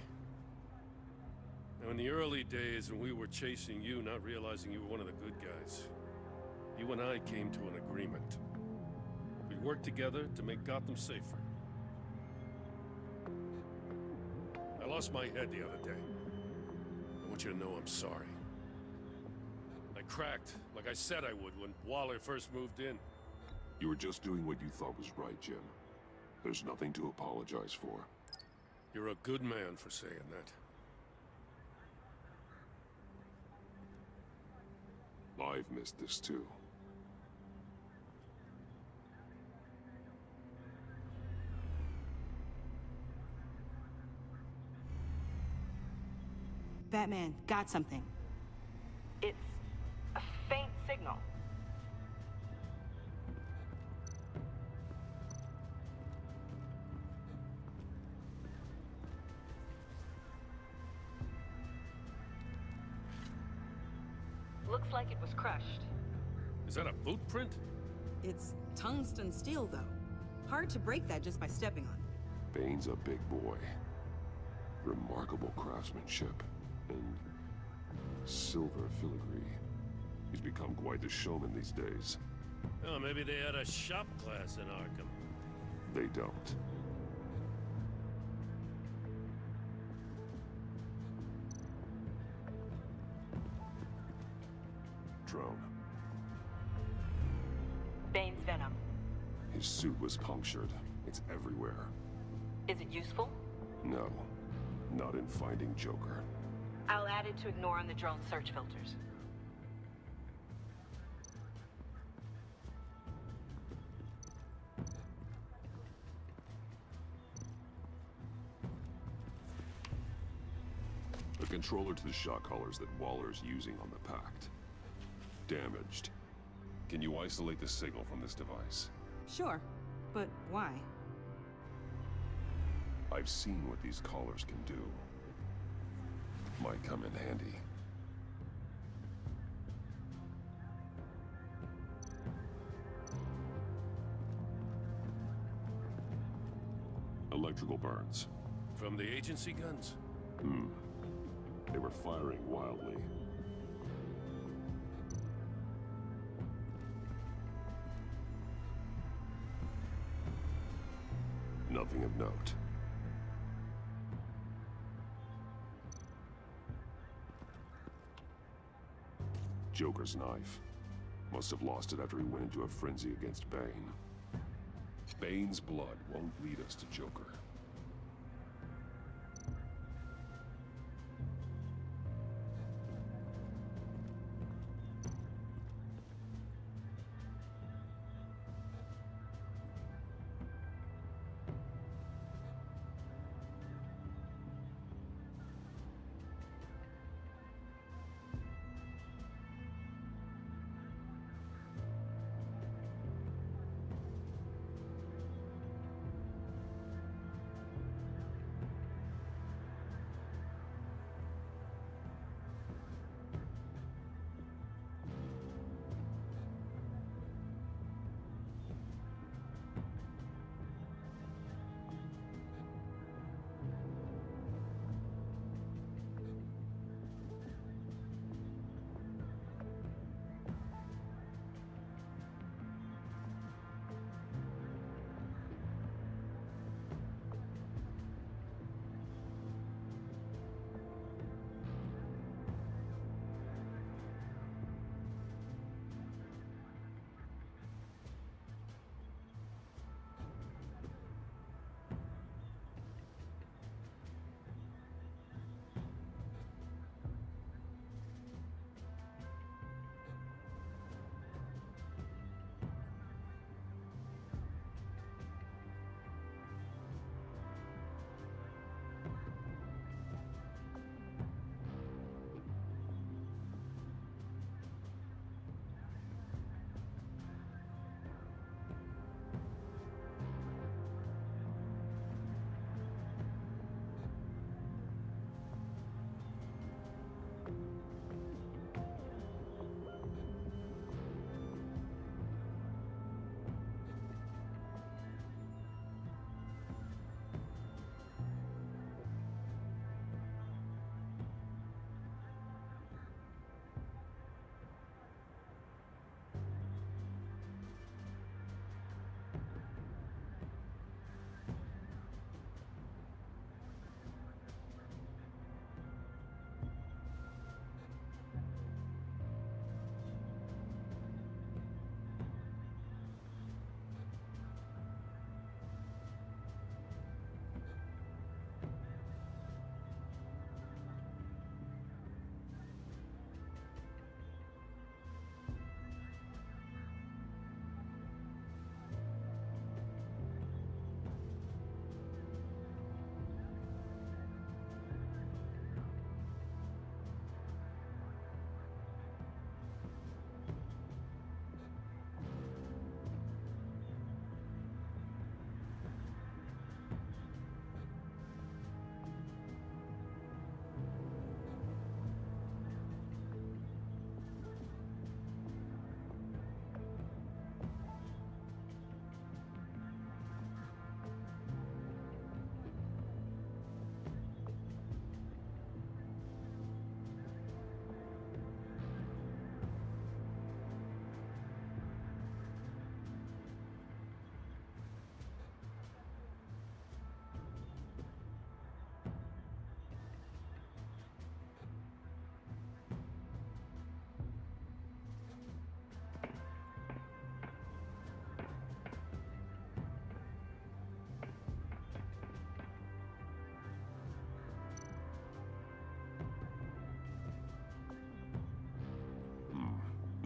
Now, in the early days when we were chasing you, not realizing you were one of the good guys, you and I came to an agreement. We'd work together to make Gotham safer. I lost my head the other day. I want you to know I'm sorry. I cracked, like I said I would when Waller first moved in.
You were just doing what you thought was right, Jim. There's nothing to apologize for.
You're a good man for saying that.
I've missed this too.
Batman, got something. It's a faint signal.
Looks like it was crushed.
Is that a boot print?
It's tungsten steel, though. Hard to break that just by stepping on it.
Bane's a big boy. Remarkable craftsmanship. And silver filigree. He's become quite the showman these days.
Oh, maybe they had a shop class in Arkham.
They don't. Drone.
Bane's venom.
His suit was punctured. It's everywhere.
Is it useful?
No. Not in finding Joker.
I'll add it to ignore on the drone search filters.
A controller to the shot collars that Waller's using on the Pact. Damaged. Can you isolate the signal from this device?
Sure, but why?
I've seen what these collars can do. Might come in handy. Electrical burns.
From the agency guns?
They were firing wildly. Nothing of note. Joker's knife. Must have lost it after he went into a frenzy against Bane. Bane's blood won't lead us to Joker.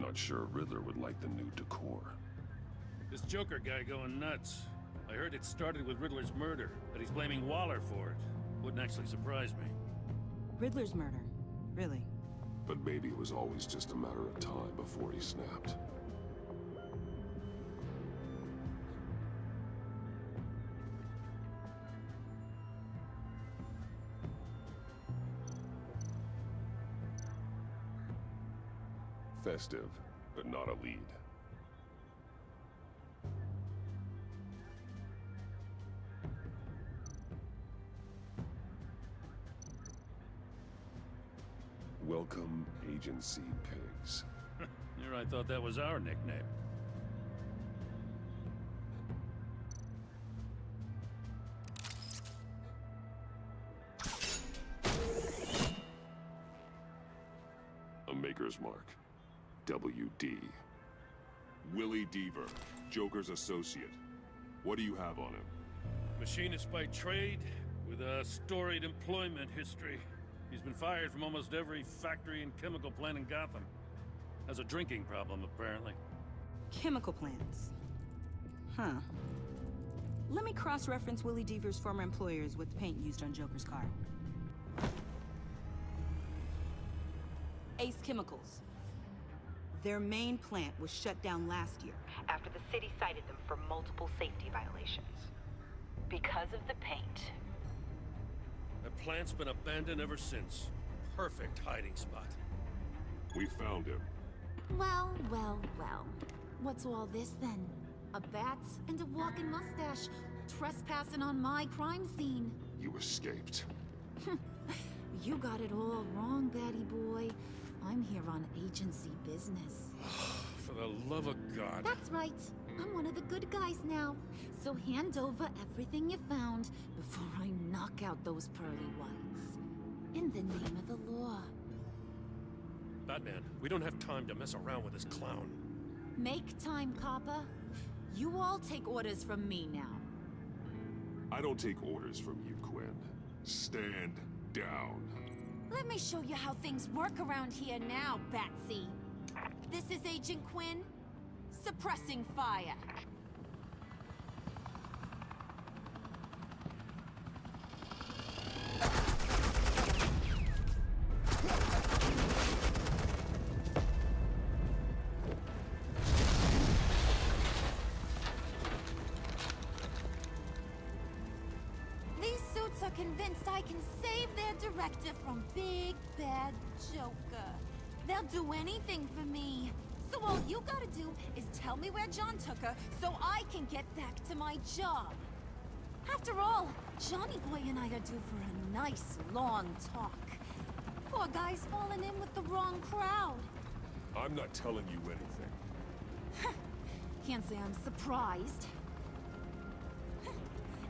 Not sure Riddler would like the new decor.
This Joker guy going nuts. I heard it started with Riddler's murder, that he's blaming Waller for it. Wouldn't actually surprise me.
Riddler's murder? Really?
But maybe it was always just a matter of time before he snapped. Festive, but not a lead. Welcome, Agency Pigs.
Here I thought that was our nickname.
A Maker's Mark. WD. Willie Deaver, Joker's associate. What do you have on him?
Machinist by trade, with a storied employment history. He's been fired from almost every factory and chemical plant in Gotham. Has a drinking problem, apparently.
Chemical plants. Huh. Let me cross-reference Willie Deaver's former employers with the paint used on Joker's car. Ace Chemicals. Their main plant was shut down last year
after the city cited them for multiple safety violations. Because of the paint.
The plant's been abandoned ever since. Perfect hiding spot.
We found him.
Well, well, well. What's all this then? A bat and a walking mustache trespassing on my crime scene.
You escaped.
You got it all wrong, Batty boy. I'm here on agency business.
For the love of God.
That's right. I'm one of the good guys now. So hand over everything you found before I knock out those pearly whites. In the name of the law.
Batman, we don't have time to mess around with this clown.
Make time, copper. You all take orders from me now.
I don't take orders from you, Quinn. Stand down.
Let me show you how things work around here now, Batsy. This is Agent Quinn, suppressing fire. These suits are convinced I can save their director from Big Bad Joker. They'll do anything for me. So all you gotta do is tell me where John took her so I can get back to my job. After all, Johnny Boy and I are due for a nice long talk. Poor guy's fallen in with the wrong crowd.
I'm not telling you anything.
Can't say I'm surprised.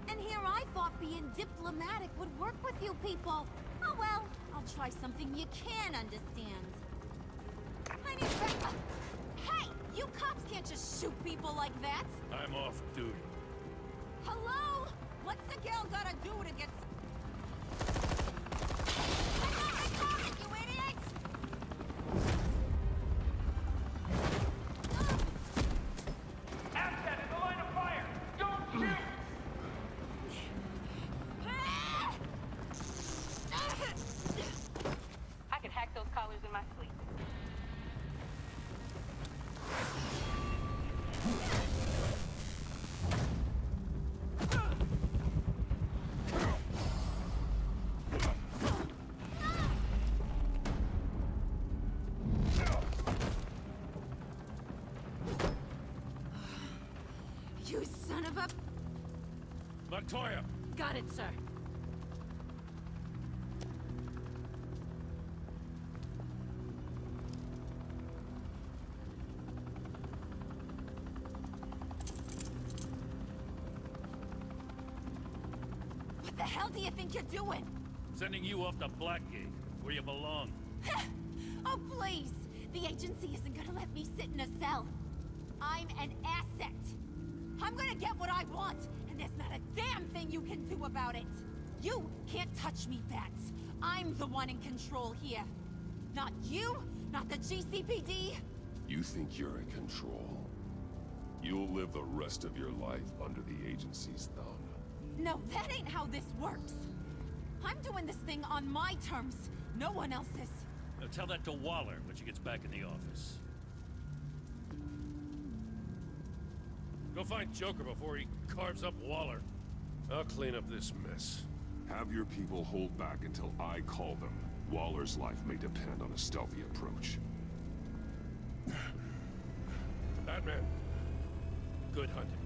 And here I thought being diplomatic would work with you people. Oh well, I'll try something you can understand. I need hey! You cops can't just shoot people like that!
I'm off duty.
Hello? What's a girl gotta do to get... you idiots!
Asset in the line of fire! Don't shoot!
I can hack those collars in my sleep.
You son of a...
Montoya!
Got it, sir.
What the hell do you think you're doing?
Sending you off to Blackgate, where you belong.
Oh, please! The agency isn't gonna let me sit in a cell. I'm an asset. I'm gonna get what I want, and there's not a damn thing you can do about it. You can't touch me, Bats. I'm the one in control here. Not you, not the GCPD,
You think you're in control? You'll live the rest of your life under the agency's thumb.
No, that ain't how this works. I'm doing this thing on my terms, no one else's.
Now tell that to Waller when she gets back in the office. Go find Joker before he carves up Waller. I'll clean up this mess.
Have your people hold back until I call them. Waller's life may depend on a stealthy approach.
Batman, good hunting.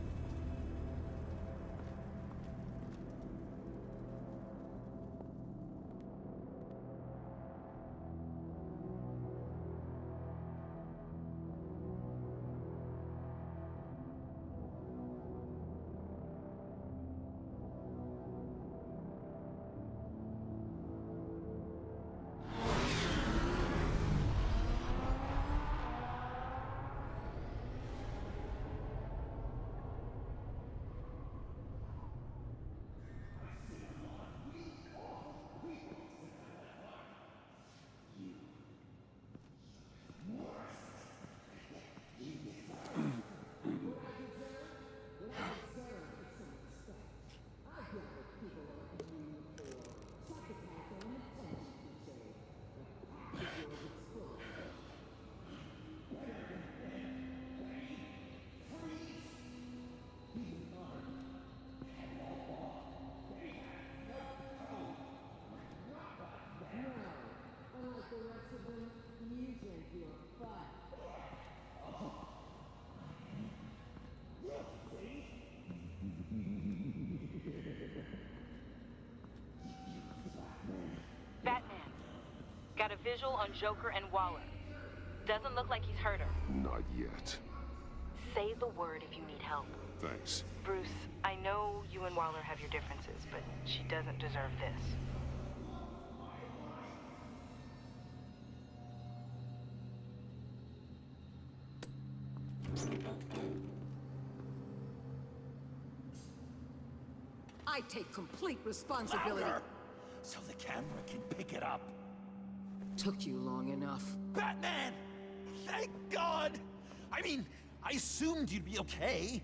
Batman, got a visual on Joker and Waller. Doesn't look like he's hurt her.
Not yet.
Say the word if you need help.
Thanks.
Bruce, I know you and Waller have your differences, but she doesn't deserve this.
I take complete responsibility.
Louder, so the camera can pick it up.
Took you long enough.
Batman! Thank God! I mean, I assumed you'd be okay.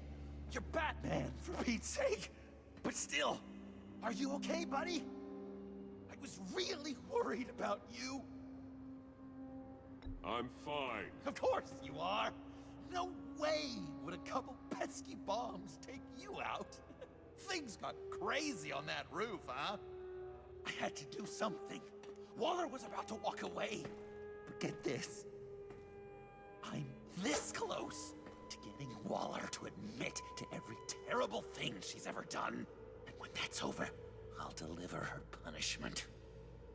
You're Batman, for Pete's sake. But still, are you okay, buddy? I was really worried about you.
I'm fine.
Of course you are. No way would a couple pesky bombs take you out. Things got crazy on that roof, huh? I had to do something. Waller was about to walk away. But get this. I'm this close to getting Waller to admit to every terrible thing she's ever done. And when that's over, I'll deliver her punishment.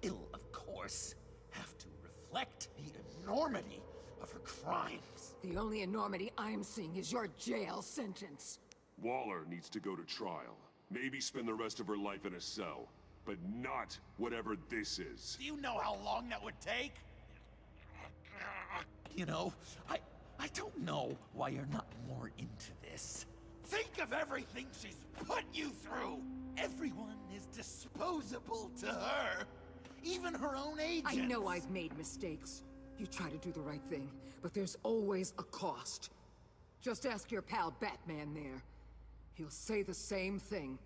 It'll, of course, have to reflect the enormity of her crimes.
The only enormity I'm seeing is your jail sentence.
Waller needs to go to trial. Maybe spend the rest of her life in a cell. But not whatever this is.
Do you know how long that would take? You know, I don't know why you're not more into this. Think of everything she's put you through! Everyone is disposable to her. Even her own agents.
I know I've made mistakes. You try to do the right thing, but there's always a cost. Just ask your pal Batman there. He'll say the same thing.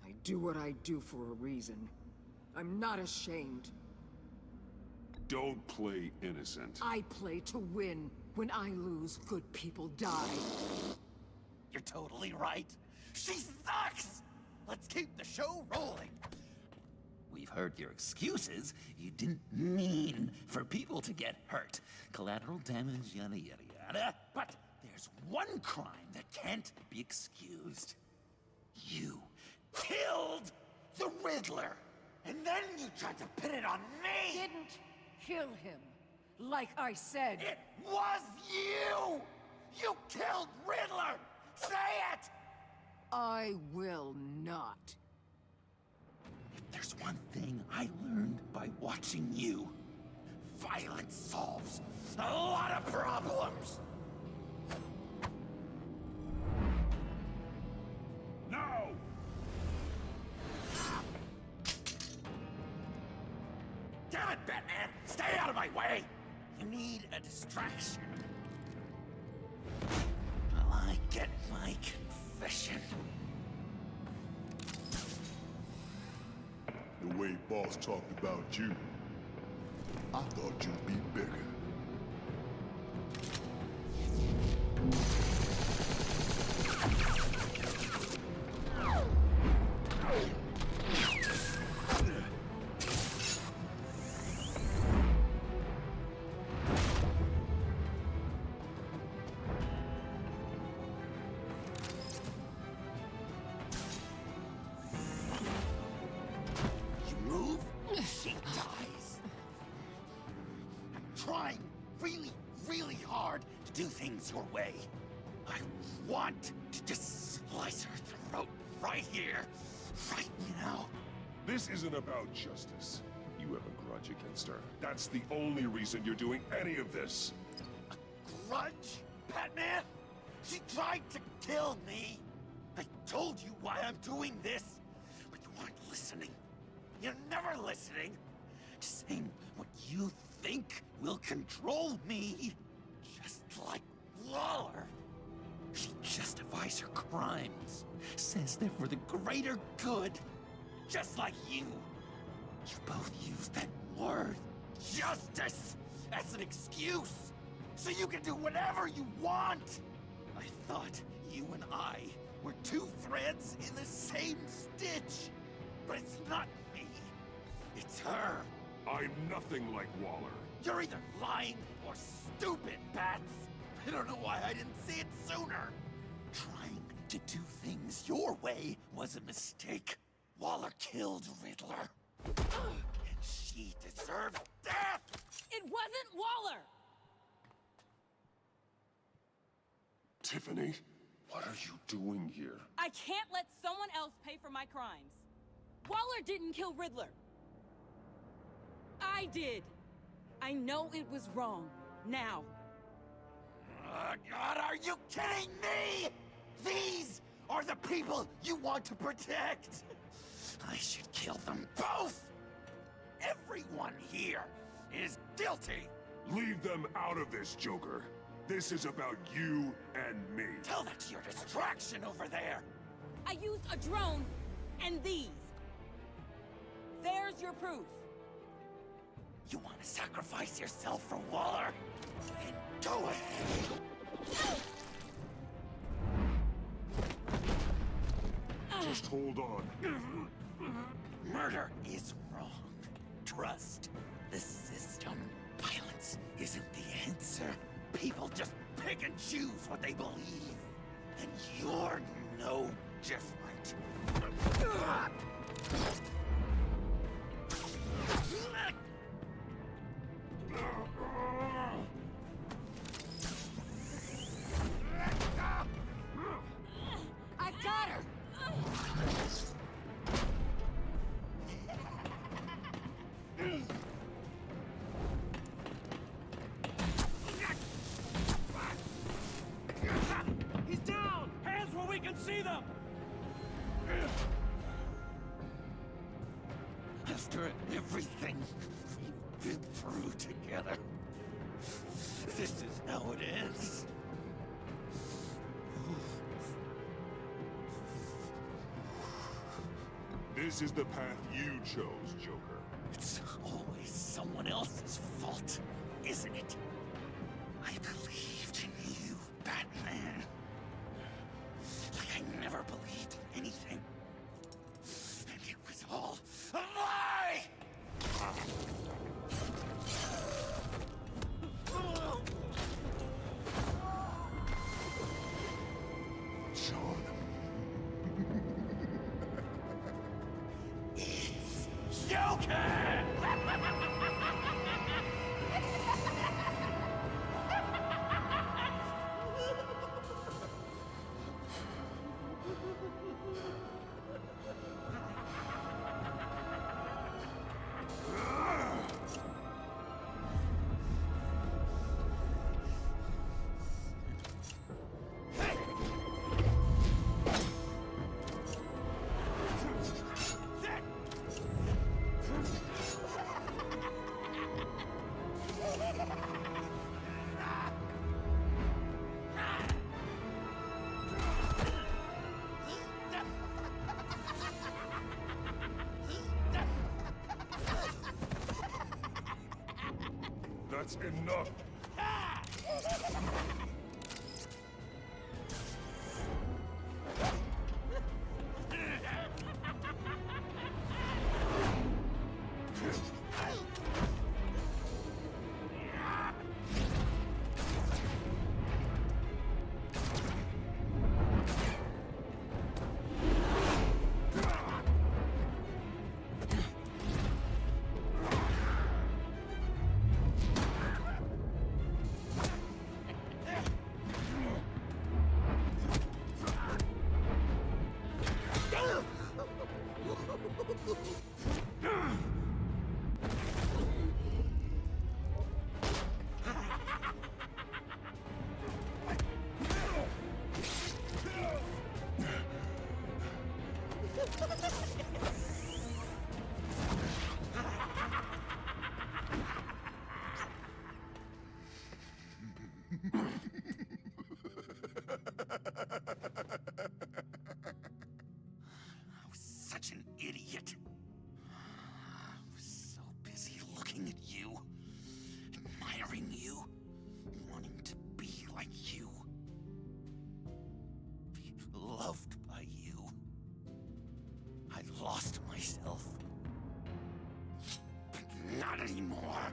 I do what I do for a reason. I'm not ashamed.
Don't play innocent.
I play to win. When I lose, good people die.
You're totally right. She sucks! Let's keep the show rolling. We've heard your excuses. You didn't mean for people to get hurt. Collateral damage, yada yada yada. But there's one crime that can't be excused. You killed the Riddler! And then you tried to pin it on me!
Didn't kill him. Like I said.
It was you! You killed Riddler! Say it!
I will not.
If there's one thing I learned by watching you, violence solves a lot of problems!
No!
Damn it, Batman! Stay out of my way! You need a distraction. Will I get my confession?
The way Boss talked about you, I thought you'd be bigger.
She dies. I'm trying really, really hard to do things your way. I want to just slice her throat right here, right now.
This isn't about justice. You have a grudge against her. That's the only reason you're doing any of this.
Grudge? Batman? She tried to kill me. I told you why I'm doing this, but you aren't listening. You're never listening. Just saying what you think will control me. Just like Waller. She justifies her crimes. Says they're for the greater good. Just like you. You both use that word, justice, as an excuse. So you can do whatever you want. I thought you and I were two threads in the same stitch. But it's not me. It's her.
I'm nothing like Waller.
You're either lying or stupid, Bats. I don't know why I didn't see it sooner. Trying to do things your way was a mistake. Waller killed Riddler. And she deserved death!
It wasn't Waller!
Tiffany, what are you doing here?
I can't let someone else pay for my crimes. Waller didn't kill Riddler. I did. I know it was wrong. Now.
God, are you kidding me? These are the people you want to protect. I should kill them both. Everyone here is guilty.
Leave them out of this, Joker. This is about you and me.
Tell that to your distraction over there.
I used a drone and these. There's your proof.
You want to sacrifice yourself for Waller? Then go ahead.
Just hold on.
Murder is wrong. Trust the system. Violence isn't the answer. People just pick and choose what they believe. And you're no different.
I got her!
He's down! Hands where we can see them!
After everything we've been through together, this is how it ends.
This is the path you chose, Joker.
It's always someone else's fault, isn't it? I believed in you, Batman. Like I never believed in anything. And it was all a lie!
Sean.
It's Joker!
That's enough!
I was such an idiot. I was so busy looking at you, admiring you, wanting to be like you, be loved by you. I lost myself. But not anymore.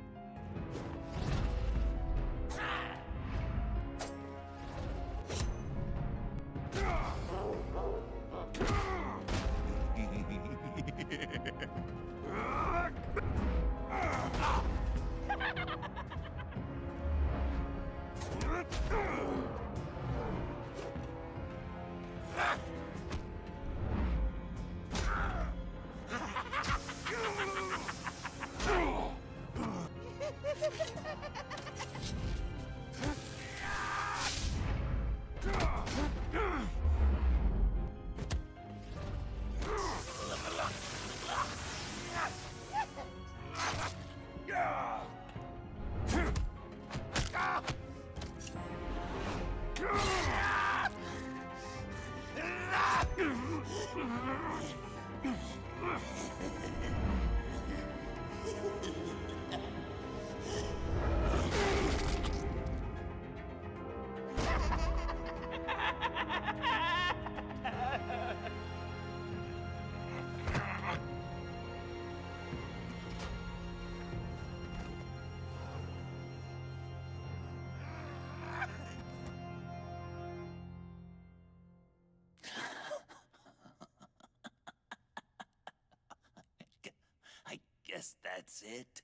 I guess that's it.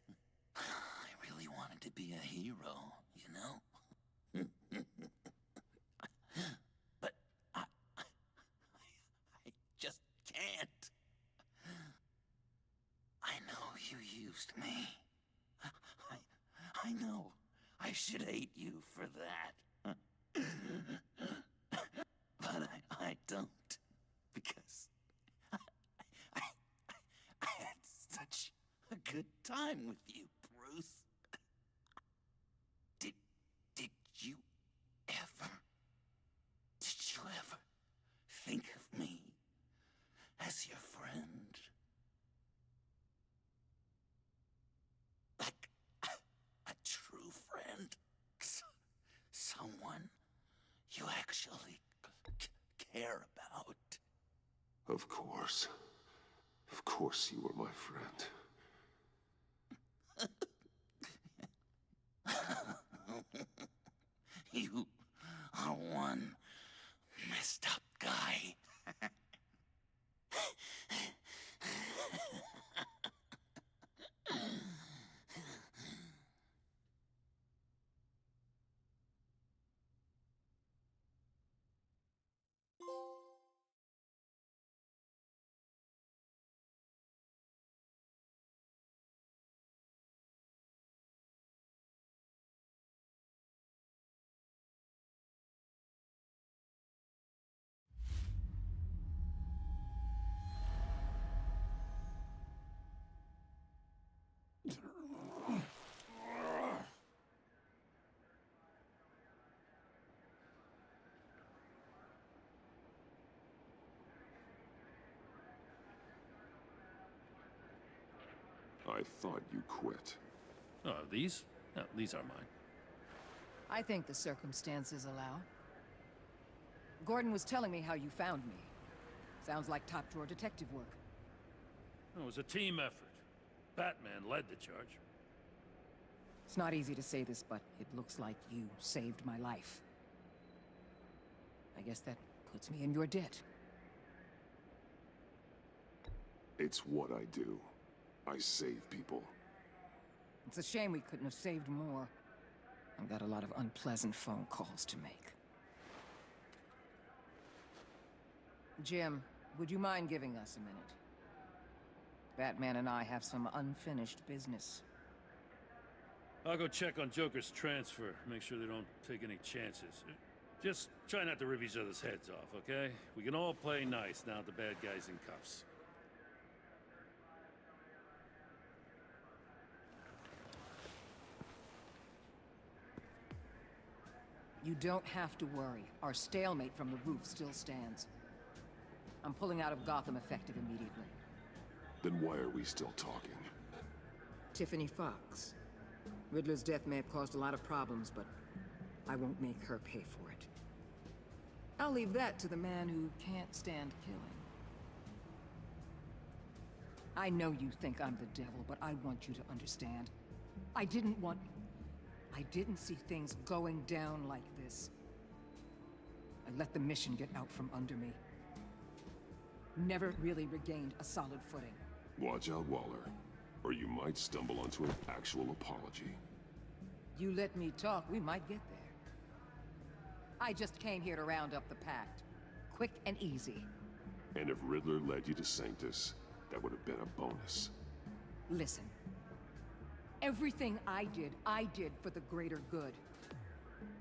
I really wanted to be a hero, you know? But I just can't. I know you used me. I know. I should hate you for that. But I don't. Because I had such a good time with you, Bruce. Did you ever think of me as your friend? Like a true friend? Someone you actually care about?
Of course. Of course you were my friend.
You are one messed up guy.
I thought you quit.
Oh, these? No, these are mine.
I think the circumstances allow. Gordon was telling me how you found me. Sounds like top-drawer detective work.
It was a team effort. Batman led the charge.
It's not easy to say this, but it looks like you saved my life. I guess that puts me in your debt.
It's what I do. I save people.
It's a shame we couldn't have saved more. I've got a lot of unpleasant phone calls to make. Jim, would you mind giving us a minute? Batman and I have some unfinished business.
I'll go check on Joker's transfer, make sure they don't take any chances. Just try not to rip each other's heads off, okay? We can all play nice now that the bad guy's in cuffs.
You don't have to worry. Our stalemate from the roof still stands. I'm pulling out of Gotham effective immediately.
Then why are we still talking?
Tiffany Fox. Riddler's death may have caused a lot of problems, but I won't make her pay for it. I'll leave that to the man who can't stand killing. I know you think I'm the devil, but I want you to understand. I didn't see things going down like this. I let the mission get out from under me. Never really regained a solid footing.
Watch out, Waller, or you might stumble onto an actual apology.
You let me talk, we might get there. I just came here to round up the pact. Quick and easy.
And if Riddler led you to Sanctus, that would have been a bonus.
Listen. Everything I did for the greater good.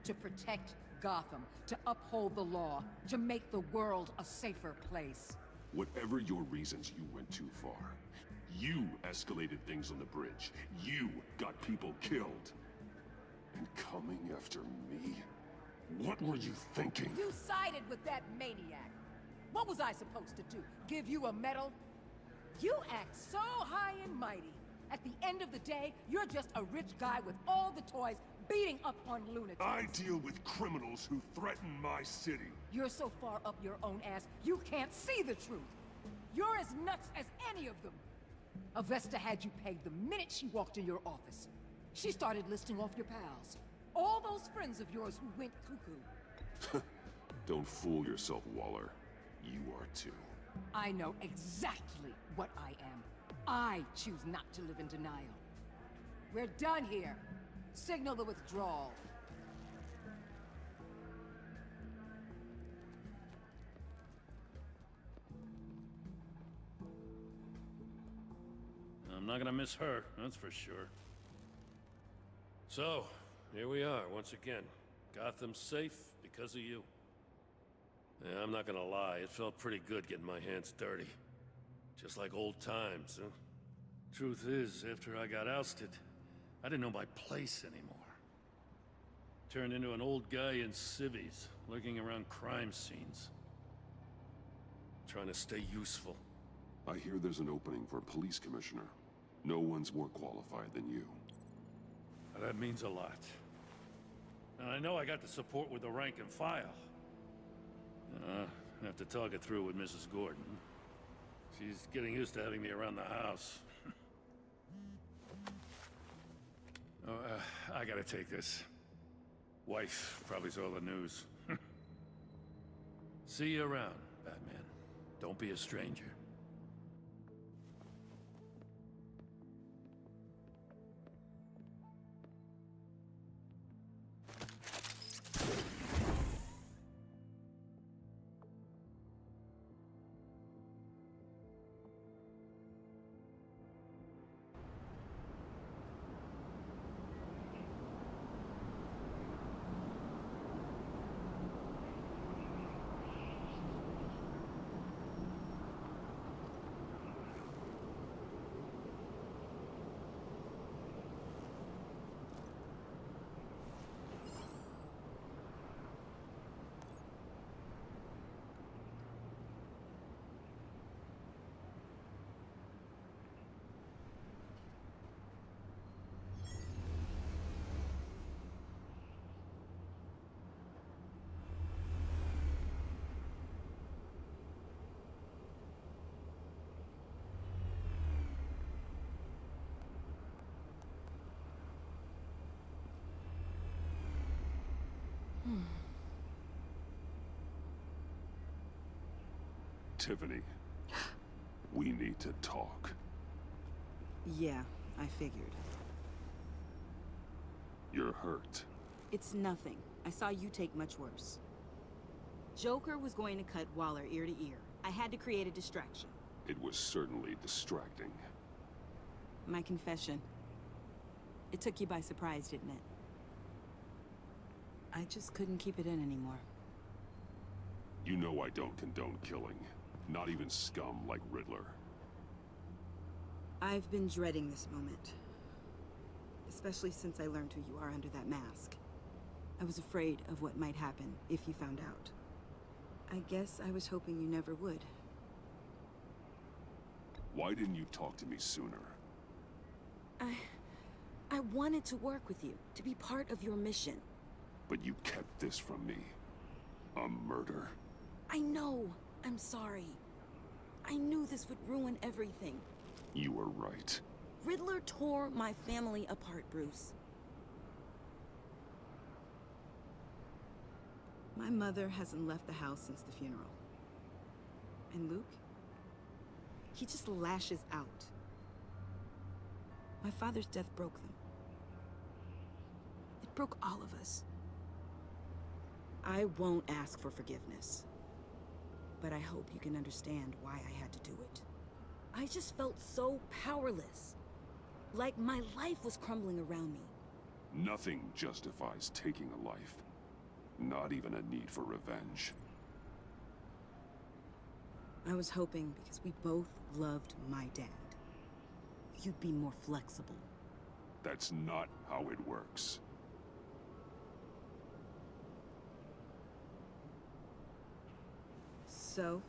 To protect Gotham, to uphold the law, to make the world a safer place.
Whatever your reasons, you went too far. You escalated things on the bridge. You got people killed. And coming after me? What were you thinking?
You sided with that maniac. What was I supposed to do? Give you a medal? You act so high and mighty. At the end of the day, you're just a rich guy with all the toys beating up on lunatics.
I deal with criminals who threaten my city.
You're so far up your own ass, you can't see the truth. You're as nuts as any of them. Avesta had you pegged the minute she walked in your office. She started listing off your pals. All those friends of yours who went cuckoo.
Don't fool yourself, Waller. You are too.
I know exactly what I am. I choose not to live in denial. We're done here. Signal the withdrawal.
I'm not gonna miss her, that's for sure. So, here we are, once again. Gotham's safe because of you. Yeah, I'm not gonna lie, it felt pretty good getting my hands dirty. Just like old times, huh? Truth is, after I got ousted, I didn't know my place anymore. Turned into an old guy in civvies, lurking around crime scenes. Trying to stay useful.
I hear there's an opening for police commissioner. No one's more qualified than you.
That means a lot. And I know I got the support with the rank and file. I have to talk it through with Mrs. Gordon. She's getting used to having me around the house. I gotta take this. Wife probably saw the news. See you around, Batman. Don't be a stranger.
Tiffany, we need to talk.
Yeah, I figured.
You're hurt.
It's nothing. I saw you take much worse. Joker was going to cut Waller ear to ear. I had to create a distraction.
It was certainly distracting.
My confession. It took you by surprise, didn't it? I just couldn't keep it in anymore.
You know I don't condone killing. Not even scum like Riddler.
I've been dreading this moment. Especially since I learned who you are under that mask. I was afraid of what might happen if you found out. I guess I was hoping you never would.
Why didn't you talk to me sooner?
I wanted to work with you, to be part of your mission.
But you kept this from me. A murder.
I know. I'm sorry. I knew this would ruin everything.
You were right.
Riddler tore my family apart, Bruce. My mother hasn't left the house since the funeral. And Luke? He just lashes out. My father's death broke them. It broke all of us. I won't ask for forgiveness. But I hope you can understand why I had to do it. I just felt so powerless. Like my life was crumbling around me.
Nothing justifies taking a life. Not even a need for revenge.
I was hoping because we both loved my dad, you'd be more flexible.
That's not how it works.
So,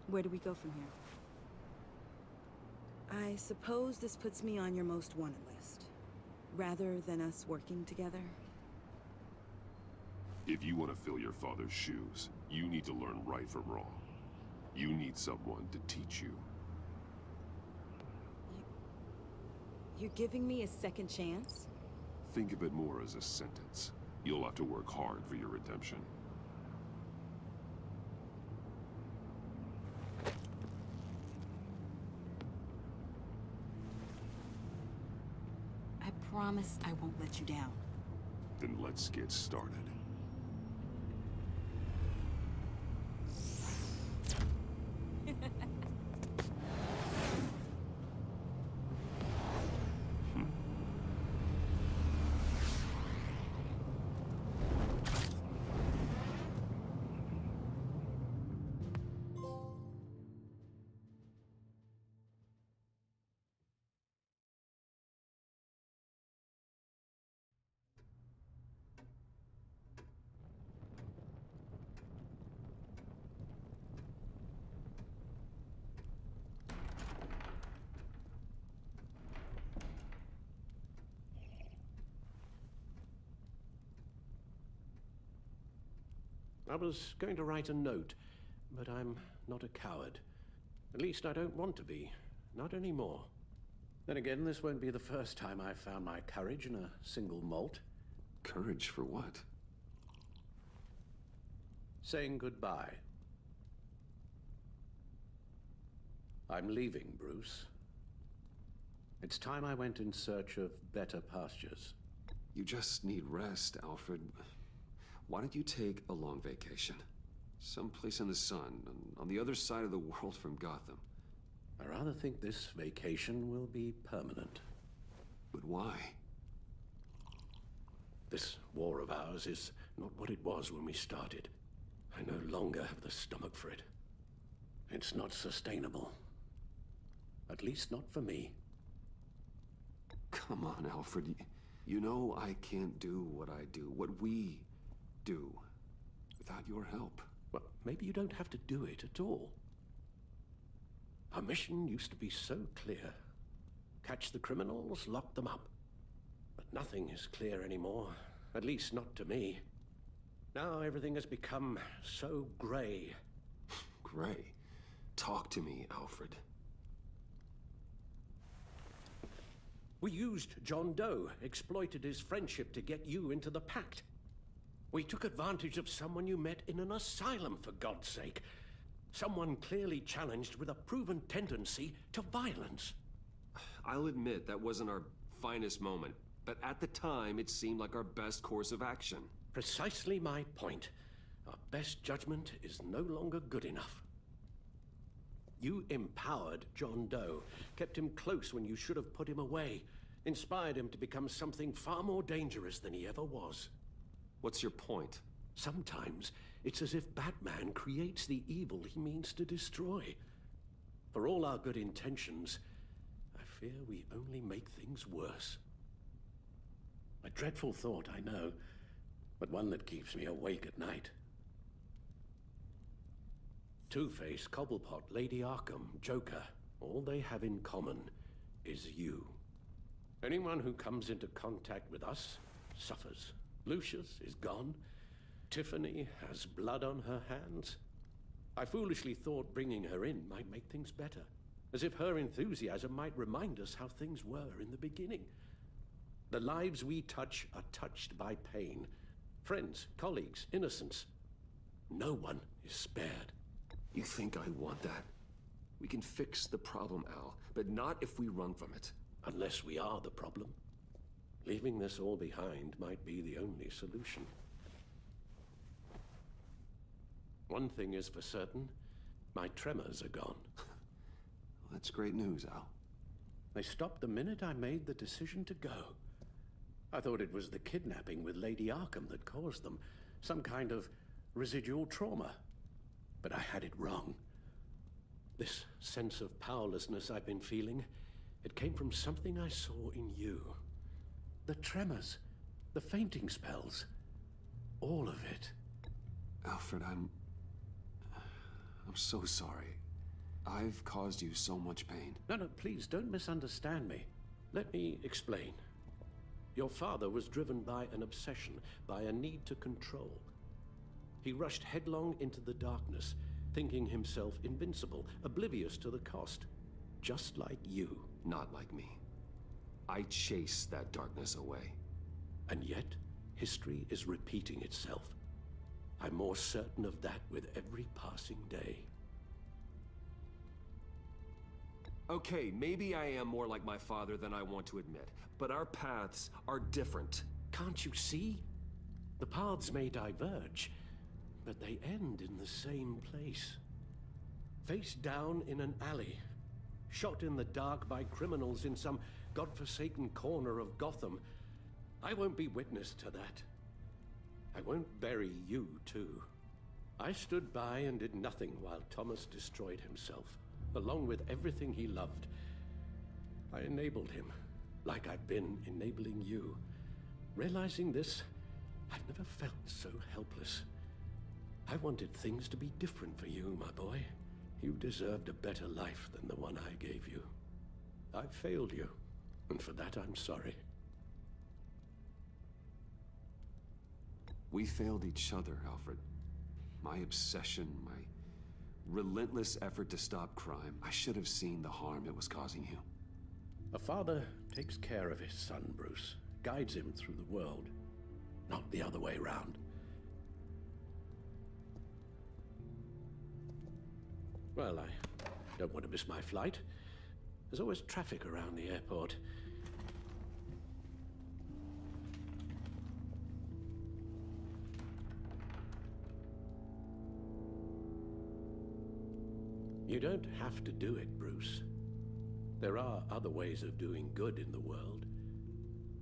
where do we go from here? I suppose this puts me on your most wanted list, rather than us working together.
If you want to fill your father's shoes, you need to learn right from wrong. You need someone to teach you.
You're giving me a second chance?
Think of it more as a sentence. You'll have to work hard for your redemption.
I promise I won't let you down.
Then let's get started.
I was going to write a note, but I'm not a coward. At least I don't want to be. Not anymore. Then again, this won't be the first time I've found my courage in a single malt.
Courage for what?
Saying goodbye. I'm leaving, Bruce. It's time I went in search of better pastures.
You just need rest, Alfred. Why don't you take a long vacation? Someplace in the sun, on the other side of the world from Gotham.
I rather think this vacation will be permanent.
But why?
This war of ours is not what it was when we started. I no longer have the stomach for it. It's not sustainable. At least not for me.
Come on, Alfred. You know I can't do what I do, what we do, without your help.
Well, maybe you don't have to do it at all. Our mission used to be so clear. Catch the criminals, lock them up. But nothing is clear anymore, at least not to me. Now everything has become so gray.
Gray? Talk to me, Alfred.
We used John Doe, exploited his friendship to get you into the pact. We took advantage of someone you met in an asylum, for God's sake. Someone clearly challenged with a proven tendency to violence.
I'll admit that wasn't our finest moment, but at the time it seemed like our best course of action.
Precisely my point. Our best judgment is no longer good enough. You empowered John Doe, kept him close when you should have put him away, inspired him to become something far more dangerous than he ever was.
What's your point?
Sometimes it's as if Batman creates the evil he means to destroy. For all our good intentions, I fear we only make things worse. A dreadful thought, I know, but one that keeps me awake at night. Two-Face, Cobblepot, Lady Arkham, Joker, all they have in common is you. Anyone who comes into contact with us suffers. Lucius is gone. Tiffany has blood on her hands. I foolishly thought bringing her in might make things better, as if her enthusiasm might remind us how things were in the beginning. The lives we touch are touched by pain. Friends, colleagues, innocents. No one is spared.
You think I want that? We can fix the problem, Al, but not if we run from it.
Unless we are the problem. Leaving this all behind might be the only solution. One thing is for certain, my tremors are gone.
That's great news, Al.
They stopped the minute I made the decision to go. I thought it was the kidnapping with Lady Arkham that caused them, some kind of residual trauma. But I had it wrong. This sense of powerlessness I've been feeling, it came from something I saw in you. The tremors, the fainting spells, all of it.
Alfred, I'm so sorry. I've caused you so much pain.
No, please, don't misunderstand me. Let me explain. Your father was driven by an obsession, by a need to control. He rushed headlong into the darkness, thinking himself invincible, oblivious to the cost. Just like you.
Not like me. I chased that darkness away.
And yet, history is repeating itself. I'm more certain of that with every passing day.
Okay, maybe I am more like my father than I want to admit, but our paths are different.
Can't you see? The paths may diverge, but they end in the same place. Face down in an alley, shot in the dark by criminals in some godforsaken corner of Gotham. I won't be witness to that. I won't bury you, too. I stood by and did nothing while Thomas destroyed himself, along with everything he loved. I enabled him, like I've been enabling you. Realizing this, I've never felt so helpless. I wanted things to be different for you, my boy. You deserved a better life than the one I gave you. I failed you, and for that I'm sorry.
We failed each other, Alfred. My obsession, my relentless effort to stop crime. I should have seen the harm it was causing you.
A father takes care of his son, Bruce. Guides him through the world. Not the other way around. Well, I don't want to miss my flight. There's always traffic around the airport. You don't have to do it, Bruce. There are other ways of doing good in the world.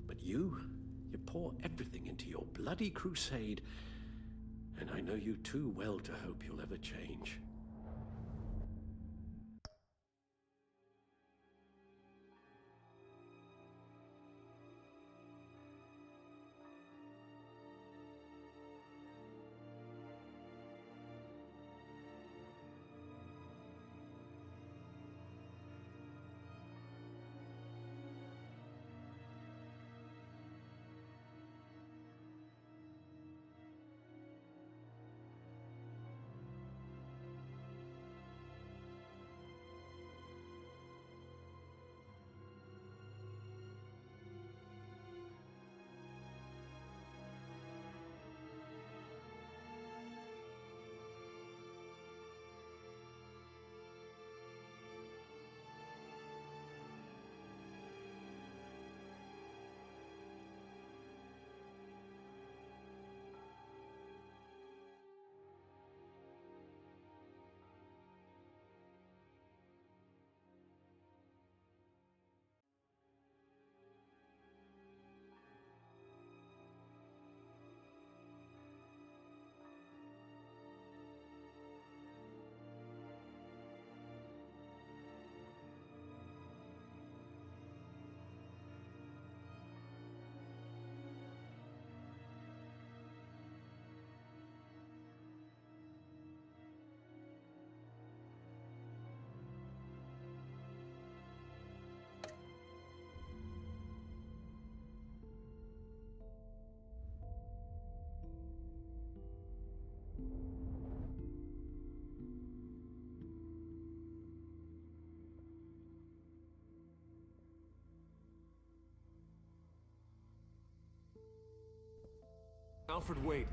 But you pour everything into your bloody crusade, and I know you too well to hope you'll ever change.
Alfred, wait.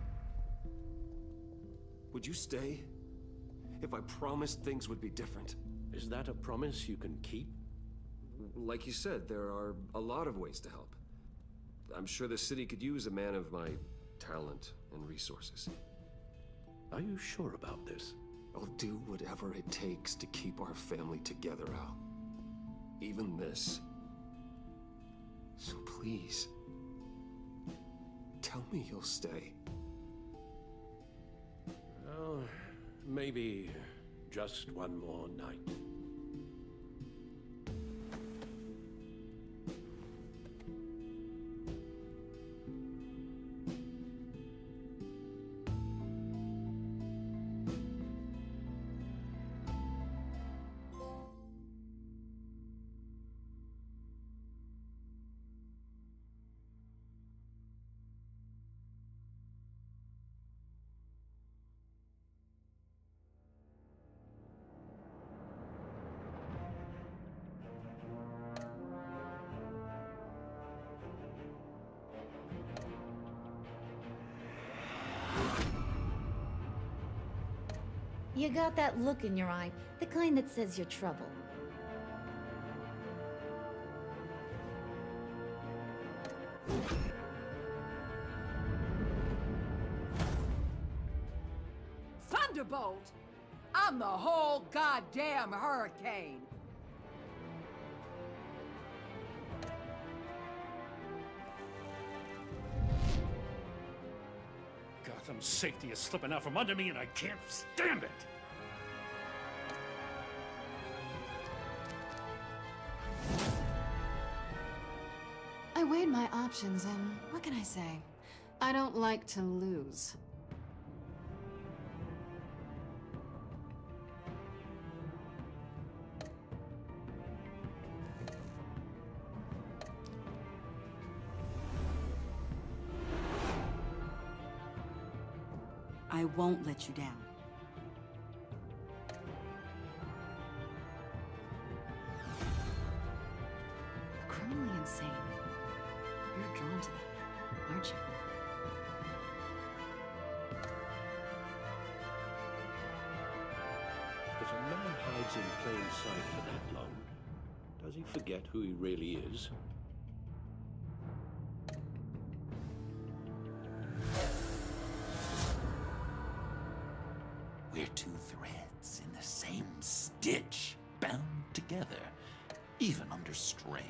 Would you stay? If I promised things would be different.
Is that a promise you can keep?
Like you said, there are a lot of ways to help. I'm sure the city could use a man of my talent and resources.
Are you sure about this?
I'll do whatever it takes to keep our family together, Al. Even this. So please, tell me you'll stay.
Well, maybe just one more night.
You got that look in your eye, the kind that says you're trouble.
Thunderbolt! I'm the whole goddamn hurricane!
Gotham's safety is slipping out from under me and I can't stand it!
I weighed my options and what can I say? I don't like to lose.
I won't let you down.
Criminally insane. You're drawn to them, aren't you?
If a man hides in plain sight for that long, does he forget who he really is?
We're two threads in the same stitch, bound together, even under strain.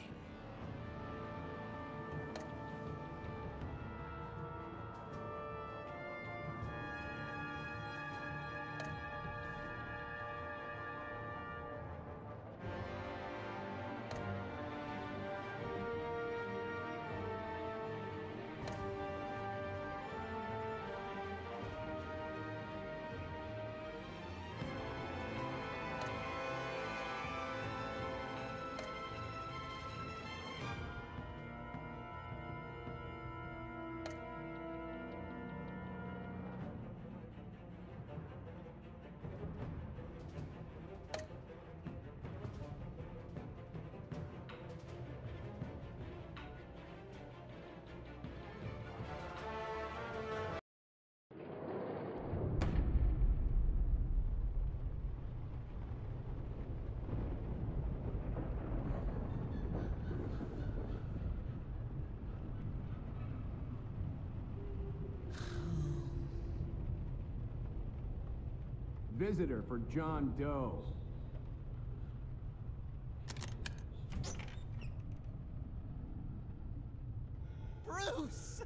Visitor for John Doe.
Bruce!